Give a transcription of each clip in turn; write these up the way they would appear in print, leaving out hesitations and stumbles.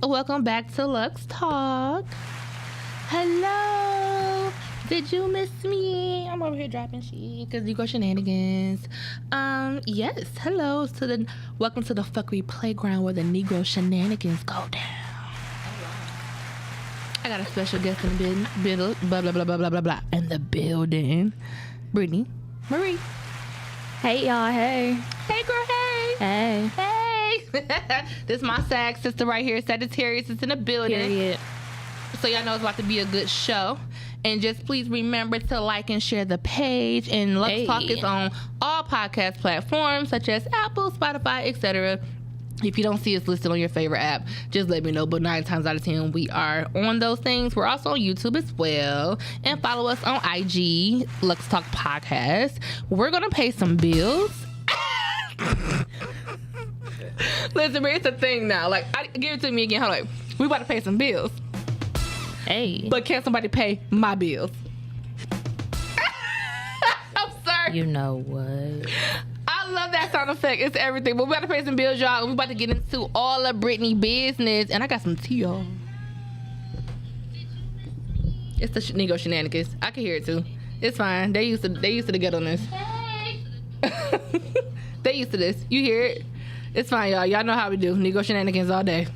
welcome back to Lux Talk. Hello. Did you miss me? I'm over here dropping shit because you go shenanigans. Yes. Hello. Welcome to the fuckery playground where the Negro shenanigans go down. I got a special guest in the building. Blah blah blah blah blah blah blah. In the building, Brittany Marie. Hey y'all. Hey. Hey girl. Hey. Hey. Hey. This is my SAG sister right here. Sagittarius is in the building. Period. So y'all know it's about to be a good show. And just please remember to like and share the page. And Lux Talk is on all podcast platforms such as Apple, Spotify, etc. If you don't see us listed on your favorite app, just let me know. But 9 times out of 10, we are on those things. We're also on YouTube as well. And follow us on IG, Lux Talk Podcast. We're going to pay some bills. Listen, it's a thing now. Like, give it to me again. Hold on. We about to pay some bills. Hey. But can somebody pay my bills? I'm sorry. You know what? I love that sound effect. It's everything. But we about to pay some bills, y'all. We about to get into all of Brittany business. And I got some tea, y'all. It's the Negro shenanigans. I can hear it, too. It's fine. They used to the ghetto-ness. Hey. They used to this. You hear it? It's fine, y'all. Y'all know how we do. Negro shenanigans all day.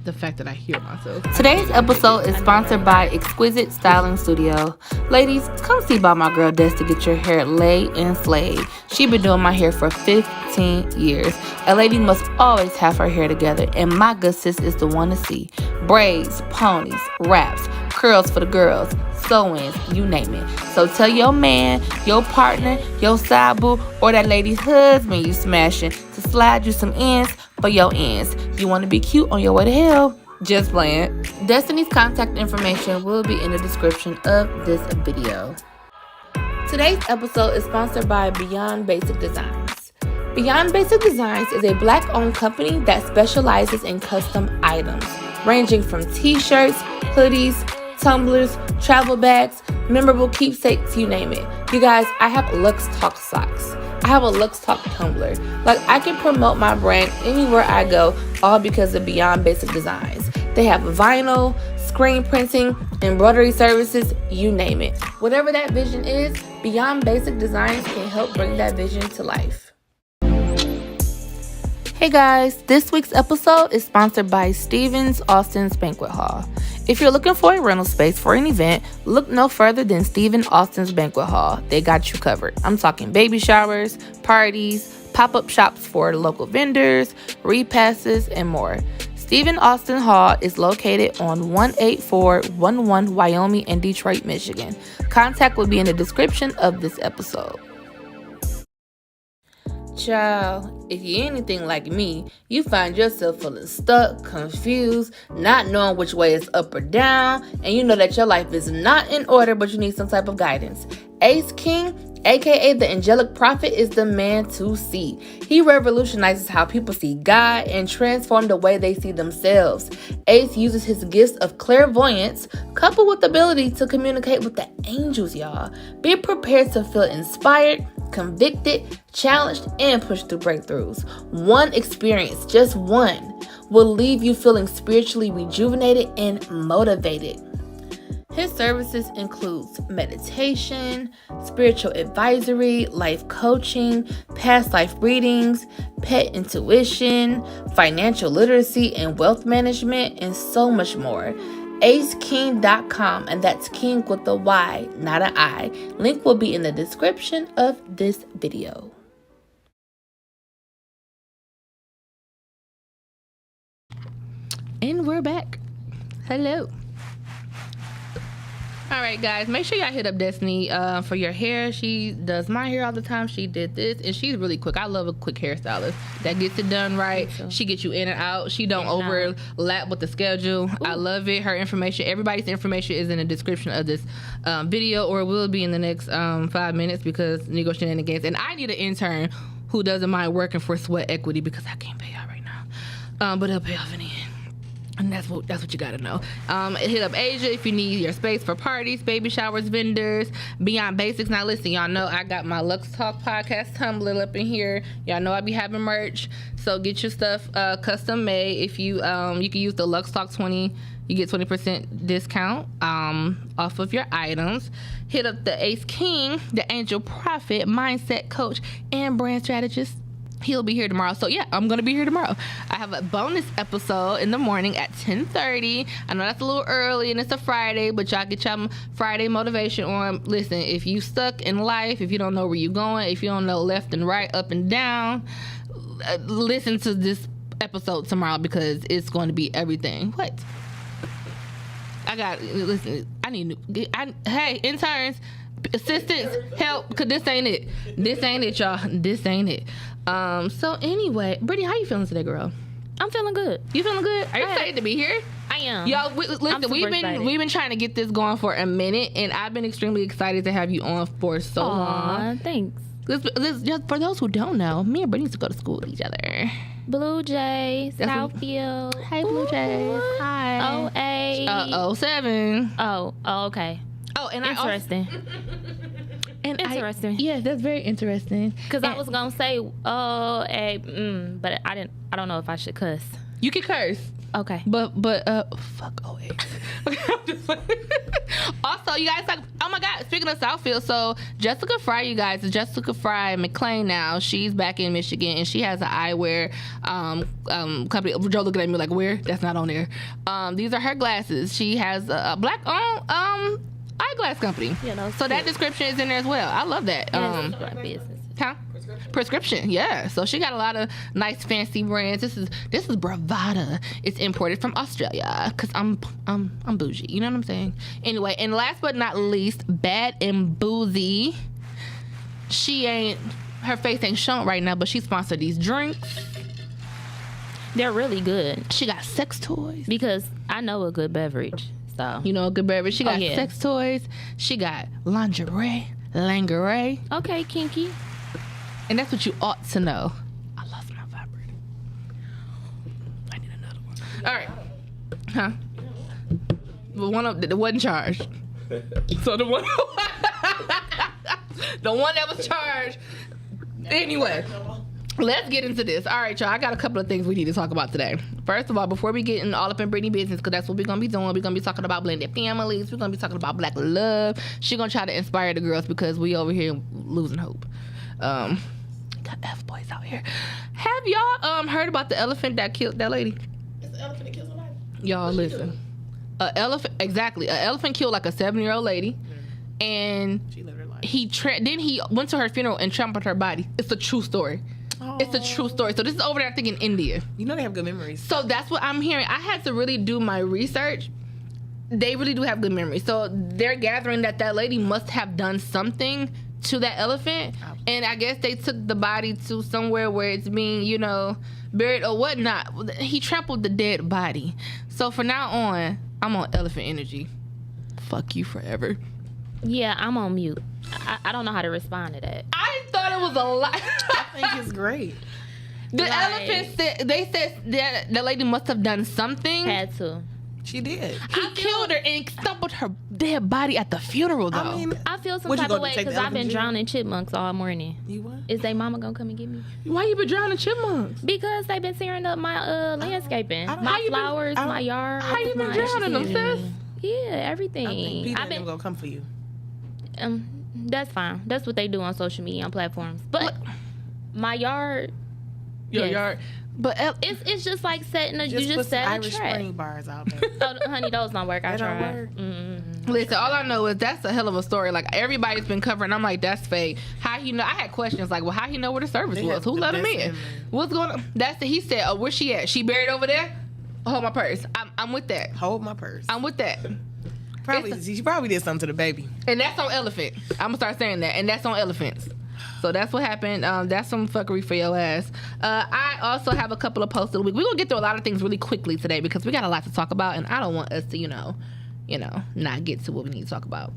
The fact that I hear myself. Today's episode is sponsored by Exquisite Styling Studio. Ladies, come see by my girl Des to get your hair laid and slayed. She been doing my hair for 15 years. A lady must always have her hair together, and my good sis is the one to see. Braids, ponies, wraps, curls for the girls, sew-ins, you name it. So tell your man, your partner, your side boo, or that lady's husband you smashing to slide you some ends for your ends. You want to be cute on your way to hell? Just playing. Destiny's contact information will be in the description of this video. Today's episode is sponsored by Beyond Basic Designs. Beyond Basic Designs is a Black-owned company that specializes in custom items, ranging from t-shirts, hoodies, tumblers, travel bags, memorable keepsakes, you name it. You guys, I have Lux Talk socks. I have a Lux Talk tumbler. Like, I can promote my brand anywhere I go, all because of Beyond Basic Designs. They have vinyl, screen printing, embroidery services, you name it. Whatever that vision is, Beyond Basic Designs can help bring that vision to life. Hey guys, this week's episode is sponsored by Stevens Austin's Banquet Hall. If you're looking for a rental space for an event, look no further than Stephen Austin's Banquet Hall. They got you covered. I'm talking baby showers, parties, pop-up shops for local vendors, repasses, and more. Stephen Austin Hall is located on 18411 Wyoming in Detroit, Michigan. Contact will be in the description of this episode. Child, if you're anything like me, you find yourself feeling stuck, confused, not knowing which way is up or down, and you know that your life is not in order, but you need some type of guidance. Ace King, aka the Angelic Prophet, is the man to see. He revolutionizes how people see God and transforms the way they see themselves. Ace uses his gifts of clairvoyance, coupled with the ability to communicate with the angels, y'all. Be prepared to feel inspired, convicted, challenged, and pushed through breakthroughs. One experience, just one, will leave you feeling spiritually rejuvenated and motivated. His services includes meditation, spiritual advisory, life coaching, past life readings, pet intuition, financial literacy and wealth management, and so much more. aceking.com, and that's King with a Y, not an I. Link will be in the description of this video. And we're back. Hello. All right, guys, make sure y'all hit up Destiny for your hair. She does my hair all the time. She did this, and she's really quick. I love a quick hairstylist that gets it done right. She gets you in and out. She don't overlap with the schedule. Ooh. I love it. Her information, everybody's information is in the description of this video, or it will be in the next 5 minutes because Negro shenanigans. And I need an intern who doesn't mind working for sweat equity because I can't pay out right now. But it'll pay off in the end. And that's what you gotta know. Hit up Asia if you need your space for parties, baby showers, vendors, Beyond Basics. Now listen, y'all know I got my Lux Talk Podcast tumbler up in here. Y'all know I be having merch, so get your stuff custom made. If you you can use the Lux Talk 20, you get 20% discount off of your items. Hit up the Ace King, the Angel Prophet, mindset coach, and brand strategist. He'll be here tomorrow. So yeah, I'm gonna be here tomorrow. I have a bonus episode in the morning at 10:30. I know that's a little early and it's a Friday, but y'all get y'all Friday motivation on. Listen, if you stuck in life, if you don't know where you're going, if you don't know left and right, up and down, listen to this episode tomorrow because it's going to be everything. What? Hey, interns, assistants, help, because this ain't it. This ain't it, y'all. This ain't it. So anyway, Brittany, how you feeling today, girl? I'm feeling good. You feeling good? Are you excited to be here? I am. Y'all, listen, we've been trying to get this going for a minute, and I've been extremely excited to have you on for so long. Thanks. Just for those who don't know, me and Brittany used to go to school with each other. Blue Jays, Southfield. Hey, Blue Jays. Hi. 08. 07. Oh, okay. Oh, and interesting. Interesting. Yeah, that's very interesting. Because I was gonna say, but I don't know if I should cuss. You can curse. Okay. But fuck 08. Okay, I'm just also, you guys, like, oh my God, speaking of Southfield, so Jessica Fry, you guys, is Jessica Fry McClain now. She's back in Michigan, and she has an eyewear company. Joe looking at me like, where? That's not on there. These are her glasses. She has a black-owned eyeglass company. You know, so that description is in there as well. I love that. Business. Huh? Prescription, yeah. So she got a lot of nice fancy brands. This is Bravada. It's imported from Australia because I'm bougie. You know what I'm saying? Anyway, and last but not least, Bad and Boozy. Her face ain't shown right now, but she sponsored these drinks. They're really good. She got sex toys because I know a good beverage. So you know a good beverage. She got sex toys. She got lingerie. Okay, kinky. And that's what you ought to know. I lost my vibrator. I need another one. All right. Huh? The one that wasn't charged. So the one that was charged. Anyway, let's get into this. All right, y'all. I got a couple of things we need to talk about today. First of all, before we get all up in Brittany business, because that's what we're going to be doing. We're going to be talking about blended families. We're going to be talking about black love. She's going to try to inspire the girls because we over here losing hope. Got F-boys out here. Have y'all heard about the elephant that killed that lady? It's the elephant that kills somebody. Y'all listen. An elephant killed like a 7-year-old lady, and she lived her life. Then he went to her funeral and trampled her body. It's a true story. Oh. It's a true story. So this is over there, I think, in India. You know they have good memories. So that's what I'm hearing. I had to really do my research. They really do have good memories. So they're gathering that lady must have done something to that elephant, and I guess they took the body to somewhere where it's being, buried or whatnot. He trampled the dead body. So from now on, I'm on elephant energy. Fuck you forever. Yeah, I'm on mute. I don't know how to respond to that. I thought it was a lot. I think it's great. The elephant said, they said that the lady must have done something. Had to. She did. He killed her and stumbled her dead body at the funeral, though. I feel some type of way because I've been drowning chipmunks all morning. You what? Is they mama gonna come and get me? Why you been drowning chipmunks? Because they've been tearing up my landscaping, my flowers, my yard. How you been drowning them, sis? Yeah, everything. I think Peter and them gonna come for you. That's fine. That's what they do on social media on platforms. But my yard. Your yard. But it's just like setting you just set a Irish trap. Spring bars out there. Oh, honey, those don't work. I tried. Listen, all I know is that's a hell of a story. Like, everybody's been covering. I'm like, that's fake. How he know? I had questions like, well, how he know where the service was? Who let him in? What's going on? He said, oh, where's she at? She buried over there? Hold my purse. I'm with that. Hold my purse. I'm with that. She probably did something to the baby. And that's on elephant. I'm gonna start saying that. And that's on elephants. So that's what happened. That's some fuckery for your ass. I also have a couple of posts of the week. We're gonna get through a lot of things really quickly today because we got a lot to talk about, and I don't want us to, not get to what we need to talk about.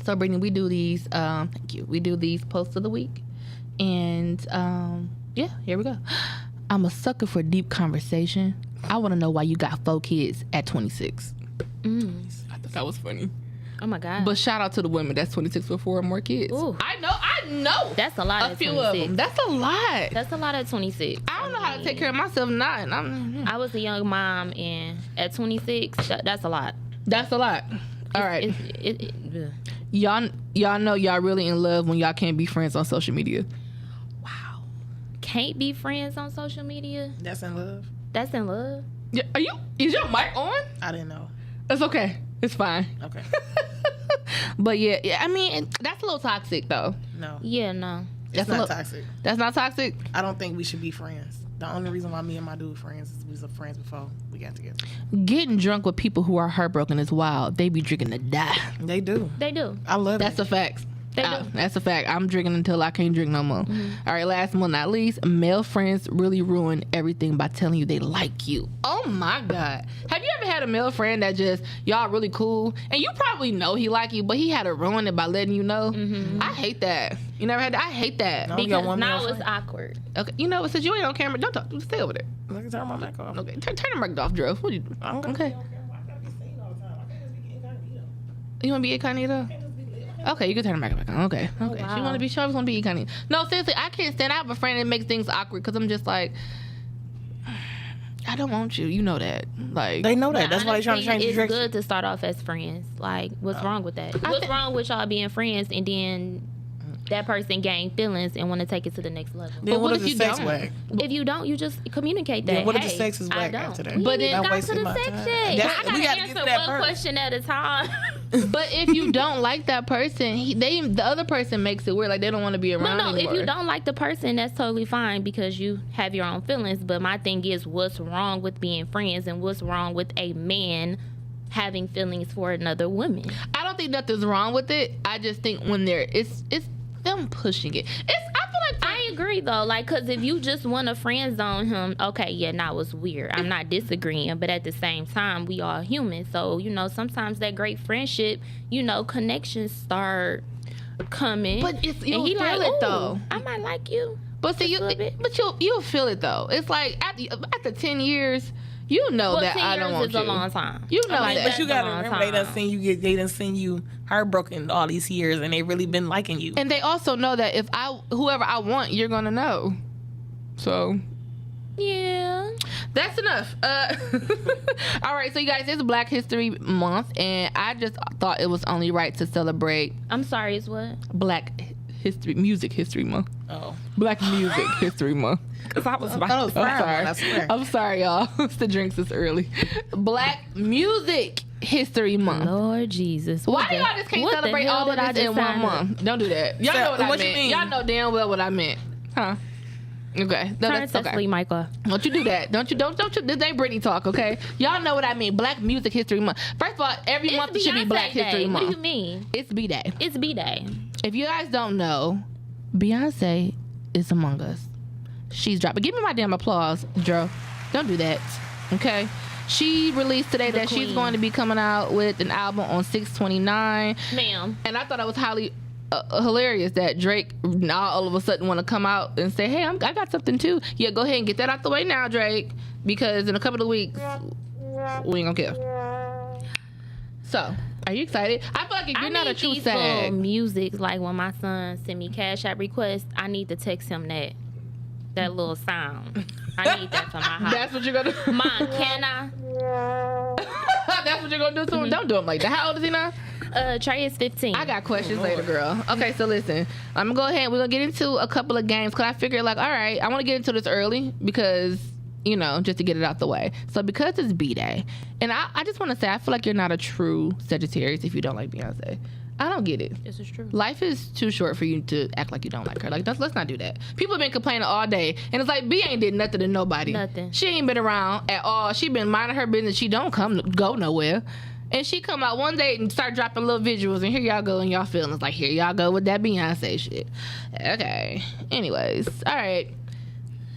So Brittany, we do these. Thank you. We do these posts of the week, and yeah, here we go. I'm a sucker for deep conversation. I want to know why you got 4 kids at 26. I thought that was funny. Oh my God. But shout out to the women that's 26 with 4 or more kids. Ooh. I know. That's a lot A at few 26. of them. That's a lot. That's a lot at 26. I don't know how to take care of myself. I was a young mom, and at 26, that's a lot. That's a lot. All right. Ugh. Y'all know y'all really in love when y'all can't be friends on social media. Wow. Can't be friends on social media? That's in love. That's in love? Yeah, is your mic on? I didn't know. It's okay. It's fine. Okay. But yeah, I mean, that's a little toxic though. No. Yeah, no. It's not toxic. That's not toxic? I don't think we should be friends. The only reason why me and my dude friends is we was friends before we got together. Getting drunk with people who are heartbroken is wild. They be drinking to die. They do. They do. I love That's it. a fact. They do. That's a fact. I'm drinking until I can't drink no more. All right, last but not least, male friends really ruin everything by telling you they like you. Oh my God. Have you ever had a male friend that just, y'all really cool, and you probably know he like you, but he had to ruin it by letting you know? I hate that. You never had that? I hate that. No. You Because got one now male it's friend? awkward. Okay, you know what? Since you ain't on camera, don't talk. Stay over there. Look at turn my mic off. Okay, turn the mic off, Drew. What you do? I'm gonna Okay. be on camera. I gotta be seen all the time. I can't just be incognito. You want to be incognito? Okay, you can turn the mic back on. Okay. She wow. want to be. She always want to be incognito. No, seriously, I can't stand. I have a friend that makes things awkward because I'm just like, I don't want you. You know that. Like They know that. That's why they trying to Honestly, change the it's direction. good to start off as friends. Like, what's wrong with that? What's wrong with y'all being friends and then that person gain feelings and want to take it to the next level? Then But what what if if the you sex don't? whack? If you don't, you just communicate that. Then what if the Hey, sex is I whack don't. after that? We But ain't then- got wasting to the my sex time. yet. That's- I gotta we gotta get answer to that one first. question at a time. But if you don't like that person, the other person makes it weird. Like they don't want to be around But no, anymore. if you don't like the person, that's totally fine because you have your own feelings. But my thing is, what's wrong with being friends and what's wrong with a man having feelings for another woman? I don't think nothing's wrong with it. I just think when it's them pushing it. I feel like I agree though, like, cause if you just want to friend zone him, okay, yeah, now it's weird. I'm not disagreeing, but at the same time, we all human. So sometimes that great friendship, connections start coming. But it's, you and don't he feel like, it "Ooh, though. I might like you. But see, a little bit. you'll feel it though. It's like after 10 years, you know Well, that 10 I don't years want is you. a long time. You know Like, that. But you That's a gotta long remember, time. they done seen you heartbroken all these years, and they really been liking you. And they also know that if whoever I want, you're gonna know. So Yeah. that's enough. All right, so you guys, it's Black History Month, and I just thought it was only right to celebrate I'm sorry, it's what? Music History Month. Oh, Black Music History Month. Cause I was about I was to. fine, I'm I sorry. swear. I'm sorry, y'all. It's the drinks this early. Black Music History Month. Lord Jesus. Why do y'all just can't what the celebrate hell all of did I this in just one sign up? month? Don't do that. Y'all So, know what I what you meant. mean? Y'all know damn well what I meant, huh? Okay, no, Turn that's Cecily okay. Michael. Don't you do that? Don't you? This ain't Britney talk, okay? Y'all know what I mean. Black Music History Month. First of all, every month should be Beyonce Black Day. History What do Month. you mean? It's B Day. It's B-Day. If you guys don't know, Beyonce is among us. She's dropping. Give me my damn applause, Drew. Don't do that, okay? She released today The that she's queen. going to be coming out with an album on 6/29, Ma'am. and I thought it was highly hilarious that Drake now all of a sudden want to come out and say, "Hey, I got something too." Yeah, go ahead and get that out the way now, Drake, because in a couple of weeks we ain't gonna care. So, are you excited? I feel like if you're not a need true these little sag, music, like when my son send me Cash App request, I need to text him that little sound. I need that for my house. that's what you're gonna do. Mom, can I? That's what you're gonna do to him. Don't do him like that. How old is he now? Trey is 15. I got questions later, girl. Okay, so listen, I'm gonna go ahead. We're gonna get into a couple of games because I figured, like, all right, I want to get into this early because just to get it out the way. So because it's B-Day, and I just want to say, I feel like you're not a true Sagittarius if you don't like Beyonce. I don't get it. This is true. Life is too short for you to act like you don't like her. Like, let's not do that. People have been complaining all day, and it's like B ain't did nothing to nobody. Nothing. She ain't been around at all. She been minding her business. She don't go nowhere. And she come out one day and start dropping little visuals, and here y'all go in y'all feelings. Like, here y'all go with that Beyonce shit. Okay. Anyways, all right.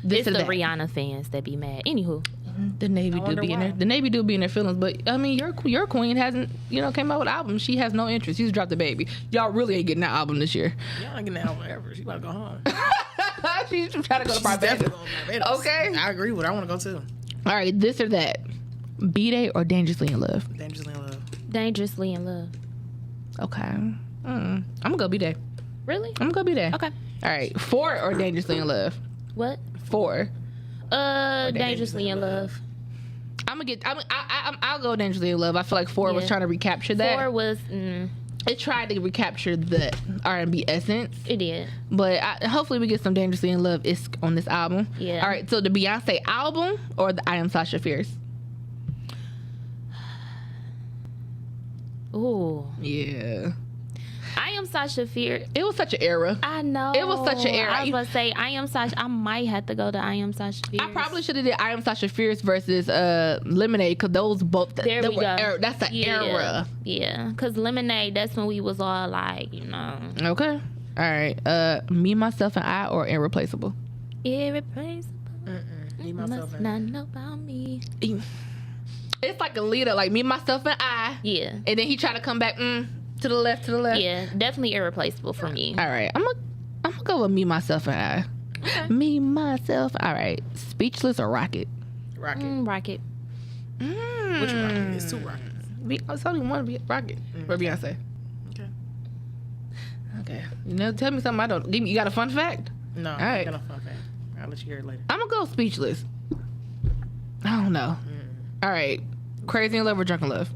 This It's is the that. Rihanna fans that be mad. Anywho. The Navy I do wonder be in there. why. The Navy do be in their feelings, but I mean, your queen hasn't, came out with albums. She has no interest. She's dropped the baby. Y'all really ain't getting that album this year. y'all ain't getting that album ever. She about to go home. She's trying to go to She's definitely Barbados. going to Barbados. Okay. I agree with her. I want to go too. All right, this or that. B-Day or Dangerously in Love? Dangerously in Love. Dangerously in Love. Okay. I'm gonna go B-Day. Really? I'm gonna go B-Day. Okay. All right, 4 or Dangerously in Love? What? 4. Dangerously in Love. I'll go Dangerously in Love. I feel like 4 was trying to recapture that. 4 was. It tried to recapture the R&B essence. It did. But hopefully we get some Dangerously in Love on this album. Yeah. All right, so the Beyonce album or the I Am Sasha Fierce? Ooh. Yeah. I Am Sasha Fierce. It was such an era. I know. It was such an era. I was about to say, I Am Sasha. I might have to go to I Am Sasha Fierce. I probably should have did I Am Sasha Fierce versus Lemonade, because those both there we go. That's an era. Yeah, because Lemonade, that's when we was all like, Okay. All right. Me, Myself, and I or Irreplaceable? Irreplaceable. Me, Myself, Must not know about me. It's like a leader, like Me, Myself, and I. Yeah. And then he tried to come back to the left. Yeah, definitely Irreplaceable for me. All right. I'm gonna go with Me, Myself, and I. Okay. Me, Myself. All right. Speechless or Rocket? Rocket. Rocket. Which Rocket? It's 2 Rockets. It's only one Rocket for Beyonce. Okay. Tell me something I don't. You got a fun fact? No. All right. I got a fun fact. I'll let you hear it later. I'm gonna go Speechless. I don't know. All right. Crazy in Love or Drunk in Love?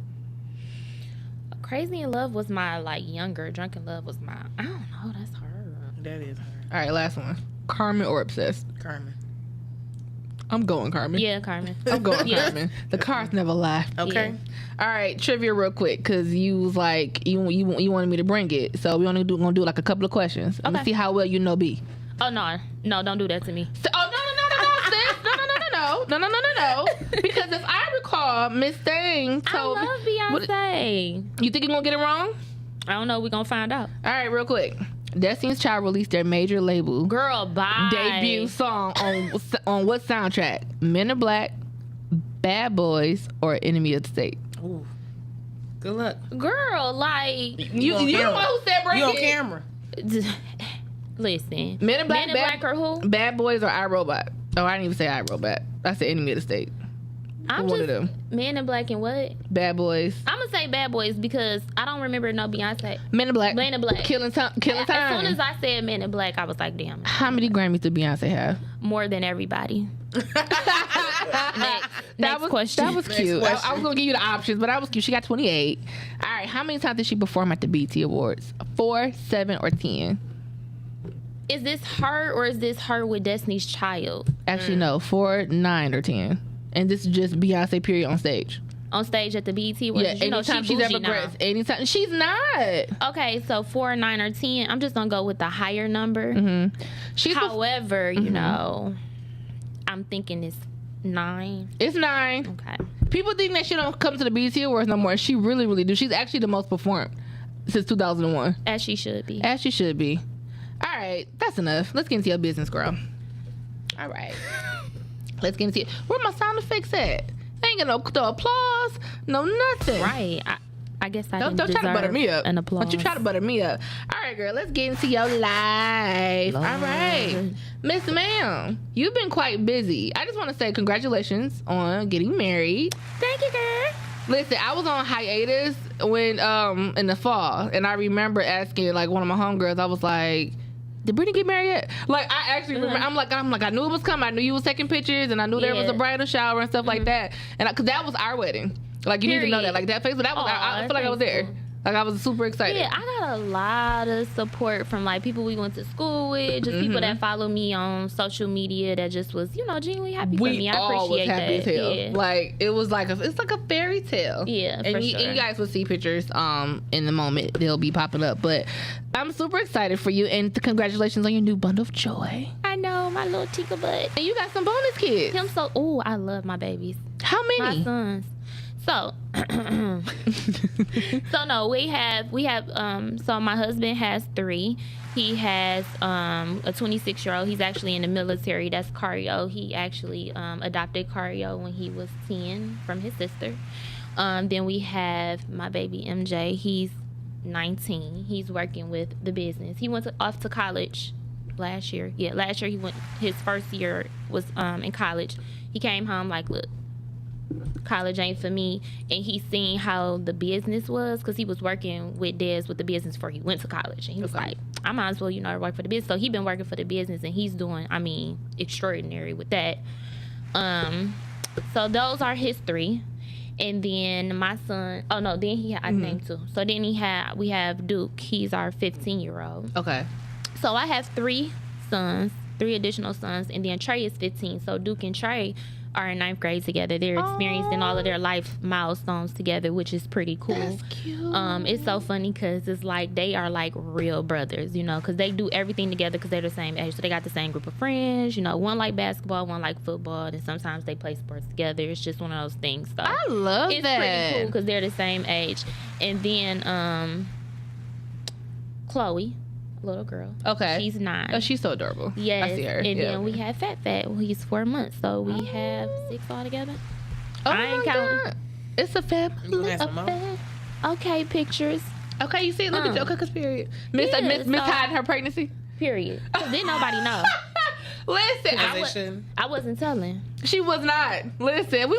Crazy in Love was my younger. Drunk in Love was my. I don't know. That's hard. That is her. All right. Last one. Carmen or Obsessed? Carmen. I'm going Carmen. Yeah, Carmen. I'm going Carmen. The cars never lie. Okay. All right, trivia real quick, because you was like you wanted me to bring it, so we only gonna do like a couple of questions. Let me see how well you know B. Oh no, don't do that to me. So, no, sis, no. Because if I recall, Miss Thing told I love Beyonce. You think you're gonna get it wrong? I don't know. We're gonna find out. All right, real quick. Destiny's Child released their major label Girl, bye. debut song on what soundtrack? Men in Black, Bad Boys, or Enemy of the State? Ooh. Good luck. Girl, you the one who said break You on it. camera. Listen. Men in Black or who? Bad Boys or iRobot? Oh, I didn't even say iRobot. I said Enemy of the State. I'm one just of them. Men in Black and what? Bad Boys. I'm gonna say Bad Boys because I don't remember no Beyonce. Men in Black. Men in Black. Killing time. As soon as I said Men in Black, I was like, damn. How many Grammys did Beyonce have? More than everybody. Next question. That was cute. I was gonna give you the options, but that was cute. She got 28. All right. How many times did she perform at the BET Awards? 4, 7, or 10? Is this her or is this her with Destiny's Child? Actually, no. 4, 9, or 10. And this is just Beyonce period on stage. On stage at the BET Awards. Yeah, anytime she's ever graced. Anytime. She's not. Okay, so 4, 9, or 10. I'm just gonna go with the higher number. Mm-hmm. However, you know, I'm thinking it's 9. It's 9. Okay. People think that she don't come to the BET Awards no more. She really, really do. She's actually the most performed since 2001. As she should be. As she should be. All right, that's enough. Let's get into your business, girl. All right. Let's get into it. Where my sound effects at? Ain't got no applause, no nothing. Right. I guess I don't didn't try to butter me up. An applause. Don't you try to butter me up. All right, girl, let's get into your life. All right. Miss Ma'am, you've been quite busy. I just want to say congratulations on getting married. Thank you, girl. Listen, I was on hiatus when in the fall, and I remember asking like one of my homegirls, I was like, did Brittany get married yet? Like, I actually remember. I'm like, I knew it was coming. I knew you was taking pictures, and I knew there was a bridal shower and stuff like that. And because that was our wedding. Like, you need to know that. Like, that face, that was. I feel like I was there. Like, I was super excited. Yeah, I got a lot of support from like people we went to school with, just people that follow me on social media that just was, genuinely happy for me. I appreciate that. Happy as hell. Yeah. Like, it was like it's like a fairy tale. Yeah, and for you, sure. and you guys will see pictures in the moment. They'll be popping up. But I'm super excited for you, and congratulations on your new bundle of joy. I know, my little tickle butt. And you got some bonus kids. I love my babies. How many? My sons. So, no, we have, so my husband has 3. He has a 26-year-old. He's actually in the military. That's Cario. He actually adopted Cario when he was 10 from his sister. Then we have my baby MJ. He's 19. He's working with the business. He went off to college last year. Yeah, last year he went. His first year was in college. He came home like, look, college ain't for me. And he seen how the business was, because he was working with Des with the business before he went to college. And he was like, I might as well, work for the business. So he been working for the business, and he's doing, extraordinary with that. So those are his 3. And then my son, then he had, I named 2. So then we have Duke. He's our 15-year-old. Okay. So I have 3 sons, 3 additional sons, and then Trey is 15. So Duke and Trey are in 9th grade together. They're experiencing all of their life milestones together, which is pretty cool. That's cute. It's so funny because it's like they are like real brothers, because they do everything together because they're the same age. So they got the same group of friends, one like basketball, one like football, and sometimes they play sports together. It's just one of those things. So I love that. It's pretty cool because they're the same age. And then Chloe, little girl. Okay. She's 9. Oh, she's so adorable. Yes. I see her. And then we have Fat. Well, he's 4 months. So we have 6 altogether. Oh, I ain't counting. God. It's a family affair. Okay, pictures. Okay, you see, look at Joker's period. Miss hiding her pregnancy. Period. Didn't nobody know. Listen, I wasn't telling. she was not. Listen,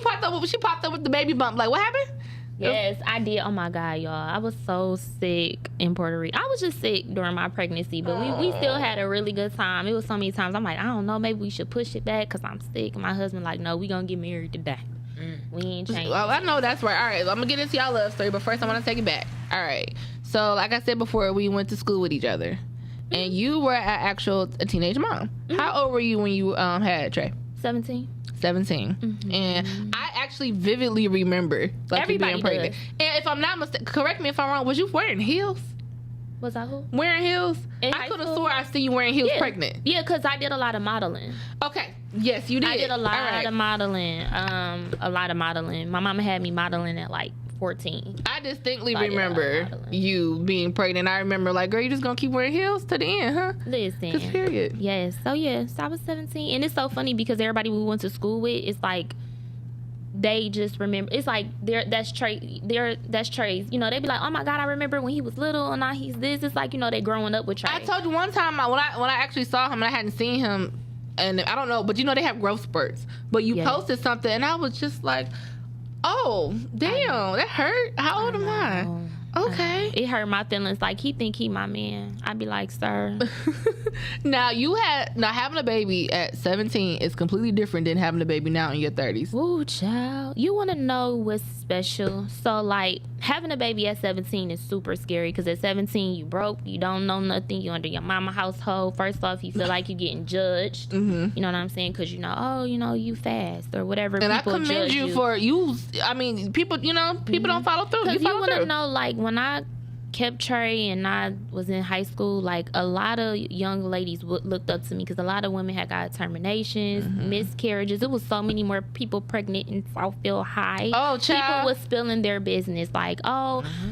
she popped up with the baby bump. Like, what happened? Yes, I did. Oh my God, y'all. I was so sick in Puerto Rico. I was just sick during my pregnancy, but we still had a really good time. It was so many times I'm like, I don't know, maybe we should push it back because I'm sick. And my husband like, no, we gonna get married today. We ain't changing. Well, I know that's right. All right, I'm gonna get into y'all love story, but first I want to take it back. All right. So, like I said before, we went to school with each other, and you were a teenage mom. How old were you when you had Trey? 17. 17. And I actually vividly remember you being pregnant. Does. And if I'm not mistaken, correct me if I'm wrong, was you wearing heels? Was I who? Wearing heels? I could have swore I seen you wearing heels pregnant. Yeah, because I did a lot of modeling. Okay. Yes, you did. I did a lot of modeling. My mama had me modeling at like 14. I distinctly remember you being pregnant. I remember like, girl, you just gonna keep wearing heels to the end, huh? Listen. Just period. Yes. So yes, I was 17. And it's so funny because everybody we went to school with, it's like they just remember. It's like that's Trey's. They be like, oh my God, I remember when he was little and now he's this. It's like, they growing up with Trey. I told you one time when I actually saw him and I hadn't seen him, and I don't know, but they have growth spurts. But you posted something and I was just like, oh, damn, that hurt. How old am I? Okay. It hurt my feelings. Like, he think he my man. I'd be like, sir. Now having a baby at 17 is completely different than having a baby now in your 30s. Ooh, child. You want to know what's special? So, like, having a baby at 17 is super scary because at 17, you broke. You don't know nothing. You under your mama household. First off, you feel like you're getting judged. Mm-hmm. You know what I'm saying? Because, you fast or whatever. And people I commend judge you for you. I mean, people don't follow through. Because you want to know, like, when I kept Trey and I was in high school, like, a lot of young ladies looked up to me because a lot of women had got terminations, miscarriages. It was so many more people pregnant in Southfield High. Oh, child. People was spilling their business like,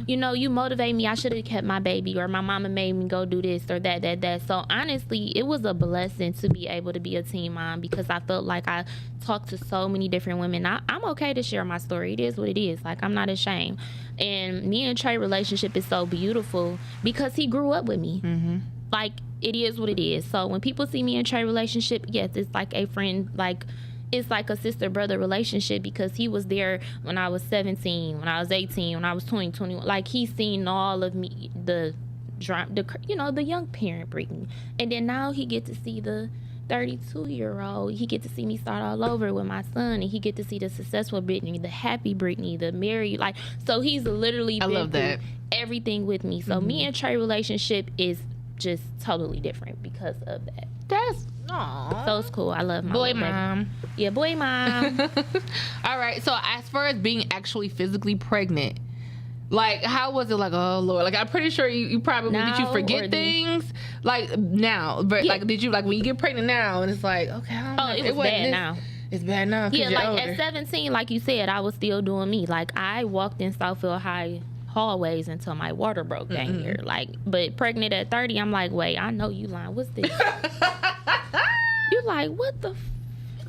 you motivate me, I should have kept my baby, or my mama made me go do this or that. So honestly, it was a blessing to be able to be a teen mom because I felt like I talked to so many different women. I'm okay to share my story. It is what it is. Like, I'm not ashamed. And me and Trey relationship is so beautiful because he grew up with me. Mm-hmm. Like, it is what it is. So when people see me and Trey relationship, yes, it's like a friend, like, it's like a sister-brother relationship because he was there when I was 17, when I was 18, when I was 20, 21. Like, he's seen all of me, the young parent Brittany. And then now he get to see the 32-year-old. He get to see me start all over with my son, and he get to see the successful Brittany, the happy Brittany, the married. Like, so he's literally been through everything with me. So me and Trey relationship is just totally different because of that. That's aww. So it's cool. I love my boy mom. Yeah, boy mom. All right. So as far as being actually physically pregnant, like, how was it? Like, oh Lord, like, I'm pretty sure you probably did you forget things like now, but like, did you, like, when you get pregnant now and it's like, okay, it was bad now. It's bad now. Yeah, like older. At 17, like you said, I was still doing me. Like, I walked in Southfield High hallways until my water broke down here. Like, but pregnant at 30, I'm like, wait, I know you lying. What's this? You like, what the?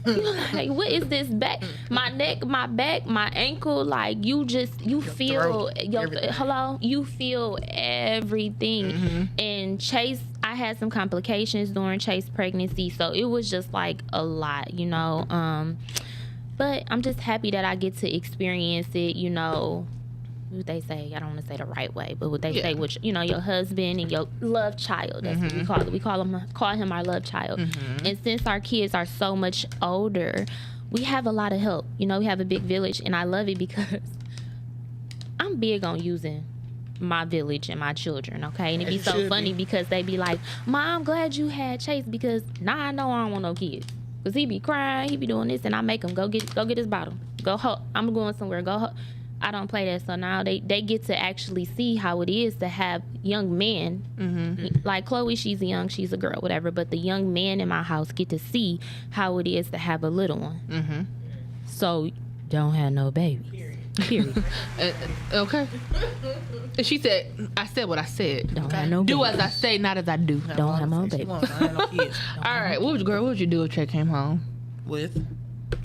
You like, what is this back? My neck, my back, my ankle. Like, you feel. You feel everything. And Chase, I had some complications during Chase's pregnancy, so it was just like a lot, you know. But I'm just happy that I get to experience it, you know. What they say, I don't want to say the right way, but what they say, which, you know, your husband and your love child, that's what we call it. We call him our love child. And since our kids are so much older, we have a lot of help. You know, we have a big village, and I love it because I'm big on using my village and my children, okay? And it'd be so funny because they be like, Mom, I'm glad you had Chase, because now I know I don't want no kids. Because he be crying, he be doing this, and I make him go get his bottle. I'm going somewhere, I don't play that. So now they get to actually see how it is to have young men. Like Chloe, she's a girl, whatever. But the young men in my house get to see how it is to have a little one. So don't have no babies. Period. Okay. She said, I said what I said. Don't have no babies. Do as I say, not as I do. Don't have no babies. All right. What would you do if Trey came home?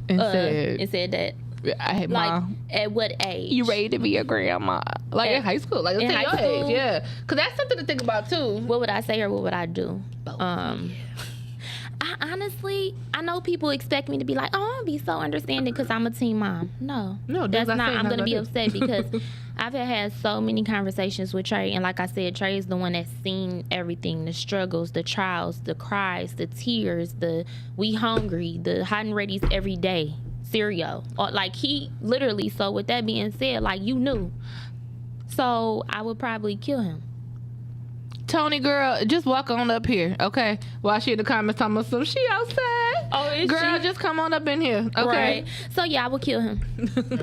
And said that. I hate like, Mom. At what age? You ready to be a grandma? Like in high school. Like, let's say your age. Yeah. Because that's something to think about, too. What would I say or what would I do? Both. I honestly, I know people expect me to be like, oh, I'll be so understanding because I'm a teen mom. No, that's not. I'm going to be upset because I've had so many conversations with Trey. And like I said, Trey is the one that's seen everything, the struggles, the trials, the cries, the tears, the we hungry, the hot and ready's every day. Cereal, or like he literally. So with that being said, like you knew, so I would probably kill him. Tony, girl, just walk on up here, okay? While she in the comments talking about some, she outside. Oh, is girl, she? just come on up in here, okay? Right. So yeah, I would kill him, and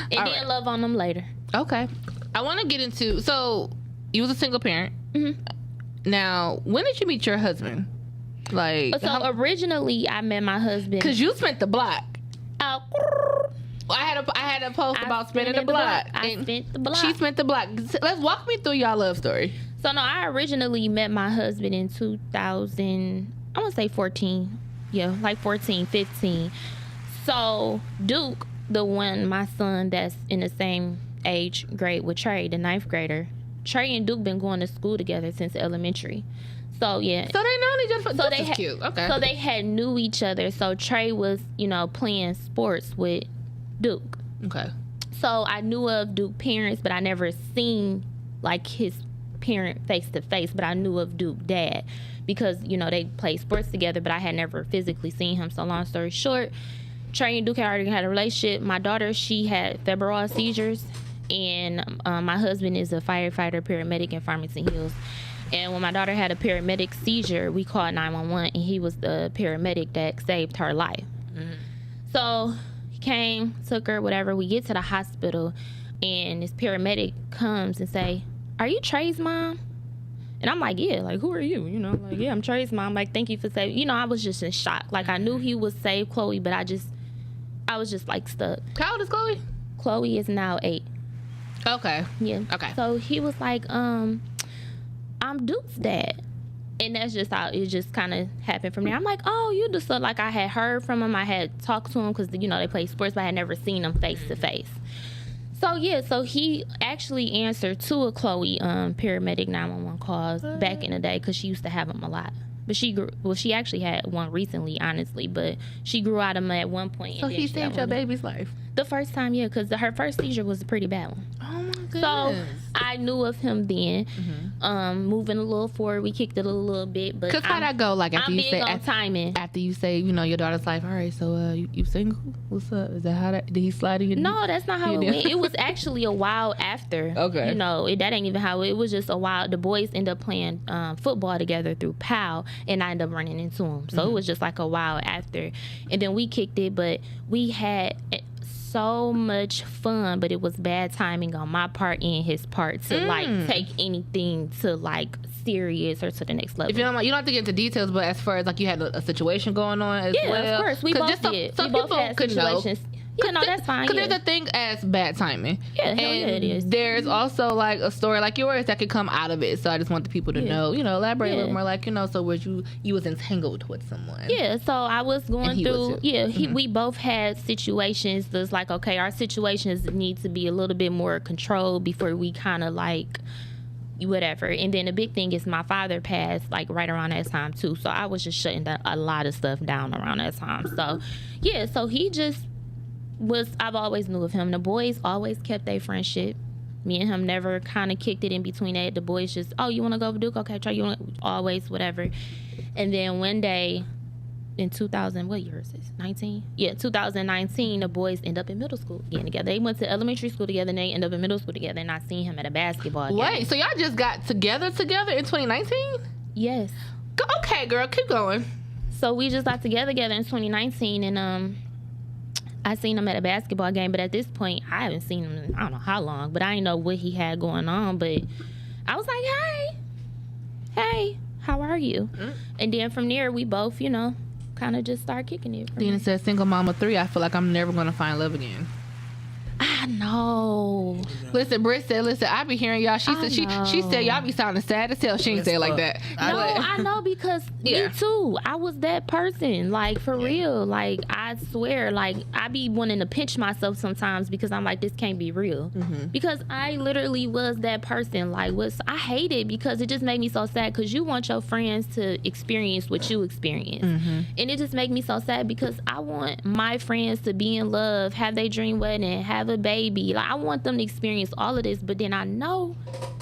then love on him later. Okay. I want to get into. So you was a single parent. Now, when did you meet your husband? Like, so originally I met my husband because you spent the block. I had a post about spinning the block. I spent the block. She spent the block. Let's walk me through y'all love story. So no, I originally met my husband in 2000. I want to say 14. Yeah, like 14, 15. So Duke, the one, my son that's in the same age grade with Trey, the 9th grader. Trey and Duke been going to school together since elementary. So yeah. So they know each other. So this is cute. Okay. So they had knew each other. So Trey was, you know, playing sports with Duke. Okay. So I knew of Duke parents, but I never seen like his parent face to face. But I knew of Duke dad because, you know, they played sports together, but I had never physically seen him. So long story short, Trey and Duke already had a relationship. My daughter, she had febrile seizures, and my husband is a firefighter paramedic in Farmington Hills. And when my daughter had a paramedic seizure, we called 911, and he was the paramedic that saved her life. So he came, took her, whatever. We get to the hospital, and this paramedic comes and say, "Are you Trey's mom?" And I'm like, "Yeah." Like, "Who are you?" You know, like, "Yeah, I'm Trey's mom." Like, "Thank you for saving." You know, I was just in shock. Like, I knew he would save Chloe, but I was just like stuck. How old is Chloe? Chloe is now 8. Okay. Yeah. Okay. So he was like, I'm Duke's dad. And that's just how it just kind of happened from there. I'm like, oh, you do so. Like, I had heard from him. I had talked to him because, you know, they play sports, but I had never seen him face to face. So, yeah, so he actually answered to a Chloe paramedic 911 calls back in the day because she used to have them a lot. But she actually had one recently, honestly, but she grew out of them at one point. So he saved your baby's life? The first time, yeah, because her first seizure was a pretty bad one. Oh, my goodness. So I knew of him then. Moving a little forward, we kicked it a little bit. But because how'd that go? Like after I'm you big say on timing. After you say, you know, your daughter's life. All right, so you single? What's up? Is that how that? Did he slide in? No, that's not how it went. It was actually a while after. Okay. You know, that ain't even how it was. Just a while. The boys ended up playing football together through PAL, and I ended up running into him. So it was just like a while after, and then we kicked it. But we had so much fun, but it was bad timing on my part and his part to like take anything to like serious or to the next level. If you don't have to get into details, but as far as like you had a situation going on as well. Yeah, of course. We both did. Some we people both had could situations. know. Yeah, no, that's fine. Because Yeah. there's a thing as bad timing. Yeah, hell yeah, it is. There's also like a story like yours that could come out of it. So I just want the people to know, you know, elaborate a little more. Like, you know, so was you was entangled with someone? Yeah, so I was going through. We both had situations that's like, okay, our situations need to be a little bit more controlled before we kind of like whatever. And then the big thing is my father passed like right around that time too, so I was just shutting a lot of stuff down around that time. So yeah, so he just was, I've always knew of him. The boys always kept their friendship. Me and him never kind of kicked it in between that. The boys just, oh, you want to go over Duke? Okay, try. You want always whatever. And then one day in 2000, what year is this? 19? Yeah, 2019, the boys end up in middle school getting together. They went to elementary school together and they end up in middle school together, and I seen him at a basketball game. Wait, so y'all just got together in 2019? Yes. Okay, girl, keep going. So we just got together in 2019, and I seen him at a basketball game, but at this point, I haven't seen him in I don't know how long, but I didn't know what he had going on, but I was like, hey, how are you? And then from there, we both, you know, kind of just start kicking it. Dina says, single mama 3, I feel like I'm never going to find love again. I know. Listen, Britt said, listen, I be hearing y'all. She said y'all be sounding sad as hell. She ain't say it like that. No, I know, because me too. I was that person, like, for real. Like, I swear, like, I be wanting to pinch myself sometimes because I'm like, this can't be real. Because I literally was that person. Like, I hate it because it just made me so sad, because you want your friends to experience what you experience. And it just make me so sad because I want my friends to be in love, have their dream wedding, have a baby. Like, I want them to experience all of this, but then I know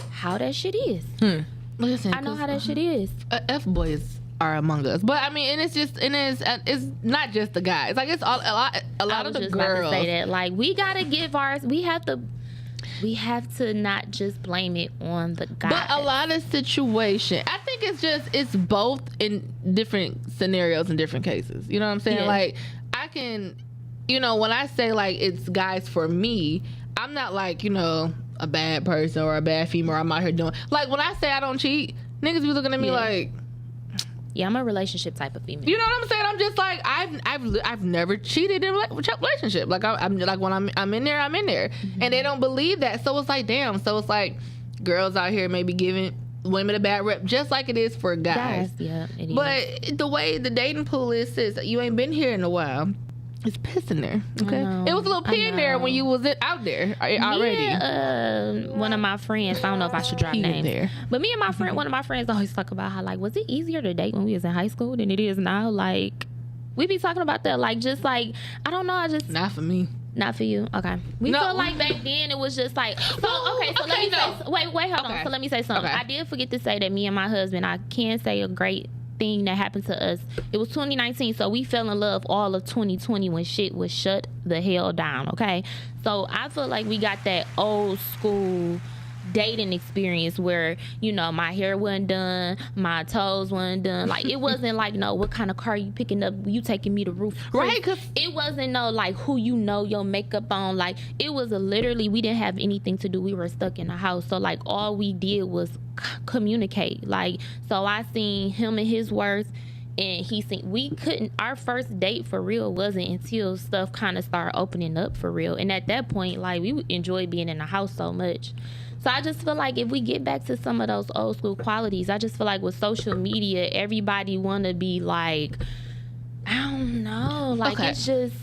how that shit is. Listen, I know how that shit is. F-boys are among us, but I mean, and it's not just the guys. Like, it's a lot of the girls. About to say that, like, we gotta give ours. We have to not just blame it on the guys. But a lot of situation, I think it's both in different scenarios in different cases. You know what I'm saying? Yeah. Like, I can, you know, when I say like it's guys for me, I'm not like, you know, a bad person or a bad female. I'm out here doing, like, when I say I don't cheat, niggas be looking at me like, yeah, I'm a relationship type of female. you know what I'm saying? I'm just like, I've never cheated in a relationship. Like, I'm like, when I'm in there, I'm in there, and they don't believe that. So it's like, damn. So it's like, girls out here maybe giving women a bad rep, just like it is for guys. Yeah, it is. But the way the dating pool is, you ain't been here in a while. It's piss in there. Okay, it was a little pee in there when you was out there already. One of my friends, I don't know if I should drop names, but me and my friend, one of my friends always talk about how, like, was it easier to date when we was in high school than it is now? Like, we be talking about that, like, just like, I don't know, I just, not for me. Not for you. Okay. We feel like back then it was just like, so okay, so let me say, wait, hold on. So let me say something. I did forget to say that me and my husband, I can say a great thing that happened to us. It was 2019, so we fell in love all of 2020 when shit was shut the hell down. Okay, so I feel like we got that old school dating experience where, you know, my hair wasn't done, my toes wasn't done. Like, it wasn't like, no, what kind of car you picking up, you taking me to roof, right? Cause it wasn't no like who you know, your makeup on. Like, it was literally, we didn't have anything to do. We were stuck in the house, so like all we did was communicate. Like, so I seen him and his worth, and he seen, we couldn't, our first date for real wasn't until stuff kind of started opening up for real. And at that point, like, we enjoyed being in the house so much. So I just feel like if we get back to some of those old school qualities, I just feel like with social media, everybody want to be like, I don't know, like, it's just,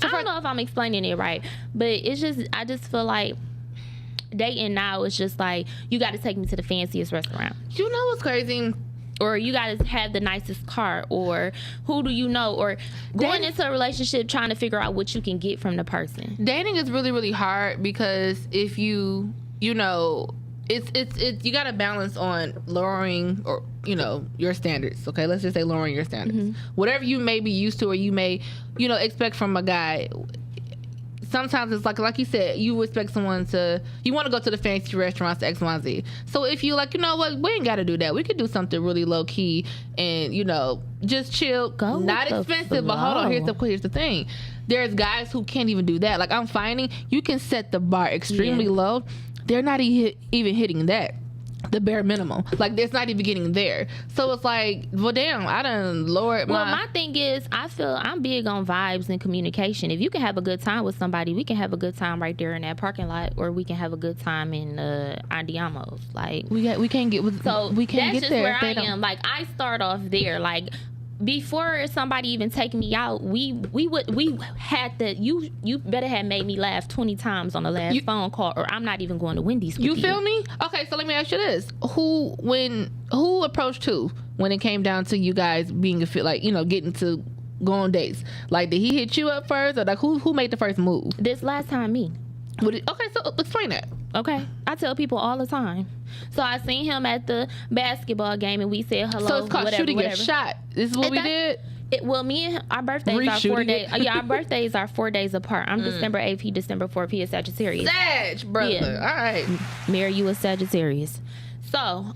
I don't know if I'm explaining it right, but it's just, I just feel like dating now is just like, you got to take me to the fanciest restaurant. You know what's crazy? Or you got to have the nicest car, or who do you know, or going into a relationship trying to figure out what you can get from the person. Dating is really, really hard because if you know, it's you got to balance on lowering, or, you know, your standards. Okay, let's just say lowering your standards. Whatever you may be used to, or you may, you know, expect from a guy. Sometimes it's like you said, you expect someone to, you want to go to the fancy restaurants, X, Y, Z. So if you like, you know what, we ain't got to do that. We could do something really low key and, you know, just chill. Not expensive, but hold on. Here's the thing. There's guys who can't even do that. Like, I'm finding you can set the bar extremely low. They're not even hitting that, the bare minimum. Like, it's not even getting there. So it's like, well, damn, I done lowered my... Well, my thing is, I feel I'm big on vibes and communication. If you can have a good time with somebody, we can have a good time right there in that parking lot, or we can have a good time in Andiamo's. Like, we can't get with... So we can't that's get just there where I am. Like, I start off there. Like, before somebody even take me out, we had to, you better have made me laugh 20 times on the last phone call, or I'm not even going to Wendy's with you. You feel me? Okay, so let me ask you this. Who approached who when it came down to you guys being getting to go on dates? Like, did he hit you up first, or like who made the first move? This last time, me. Okay, so explain that. Okay, I tell people all the time. So I seen him at the basketball game, and we said hello. So it's called shooting a shot. This is what we did. Me and him, our birthdays are 4 days. Yeah, our birthdays are 4 days apart. I'm December 8th, he December 4th. He is Sagittarius. Sag, brother. Yeah. All right. Mary, you a Sagittarius. So,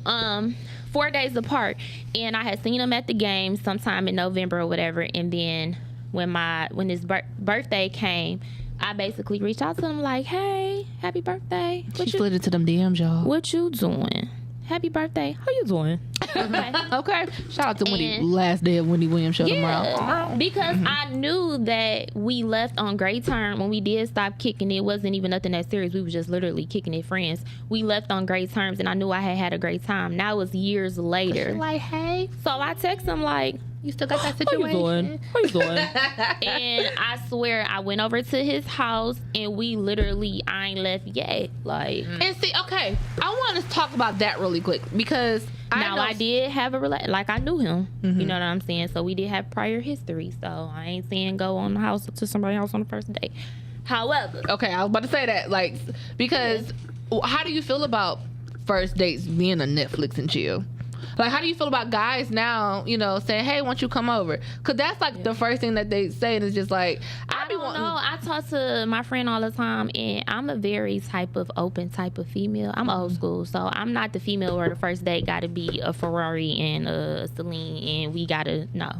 4 days apart, and I had seen him at the game sometime in November or whatever. And then when his birthday came, I basically reached out to him like, "Hey, happy birthday!" She slid into them DMs, y'all. What you doing? Happy birthday. How you doing? Okay. Okay. Shout out to Wendy. Last day of Wendy Williams show tomorrow. Because I knew that we left on great terms. When we did stop kicking, it wasn't even nothing that serious. We were just literally kicking it friends. We left on great terms, and I knew I had a great time. Now it was years later. Like, hey. So I text him like, you still got that situation? How you doing? And I swear, I went over to his house, and we literally, I ain't left yet. Like, and see, okay, I want to talk about that really quick, because I did have a like, I knew him. You know what I'm saying? So we did have prior history. So I ain't saying go on the house to somebody else on the first date. However, okay, I was about to say that, like, because how do you feel about first dates being a Netflix and chill? Like, how do you feel about guys now, saying, hey, why don't you come over? Because that's, like, the first thing that they say, and it's just, like, I don't know. I talk to my friend all the time, and I'm a very open type of female. I'm old school, so I'm not the female where the first date got to be a Ferrari and a Celine, and we got to, no.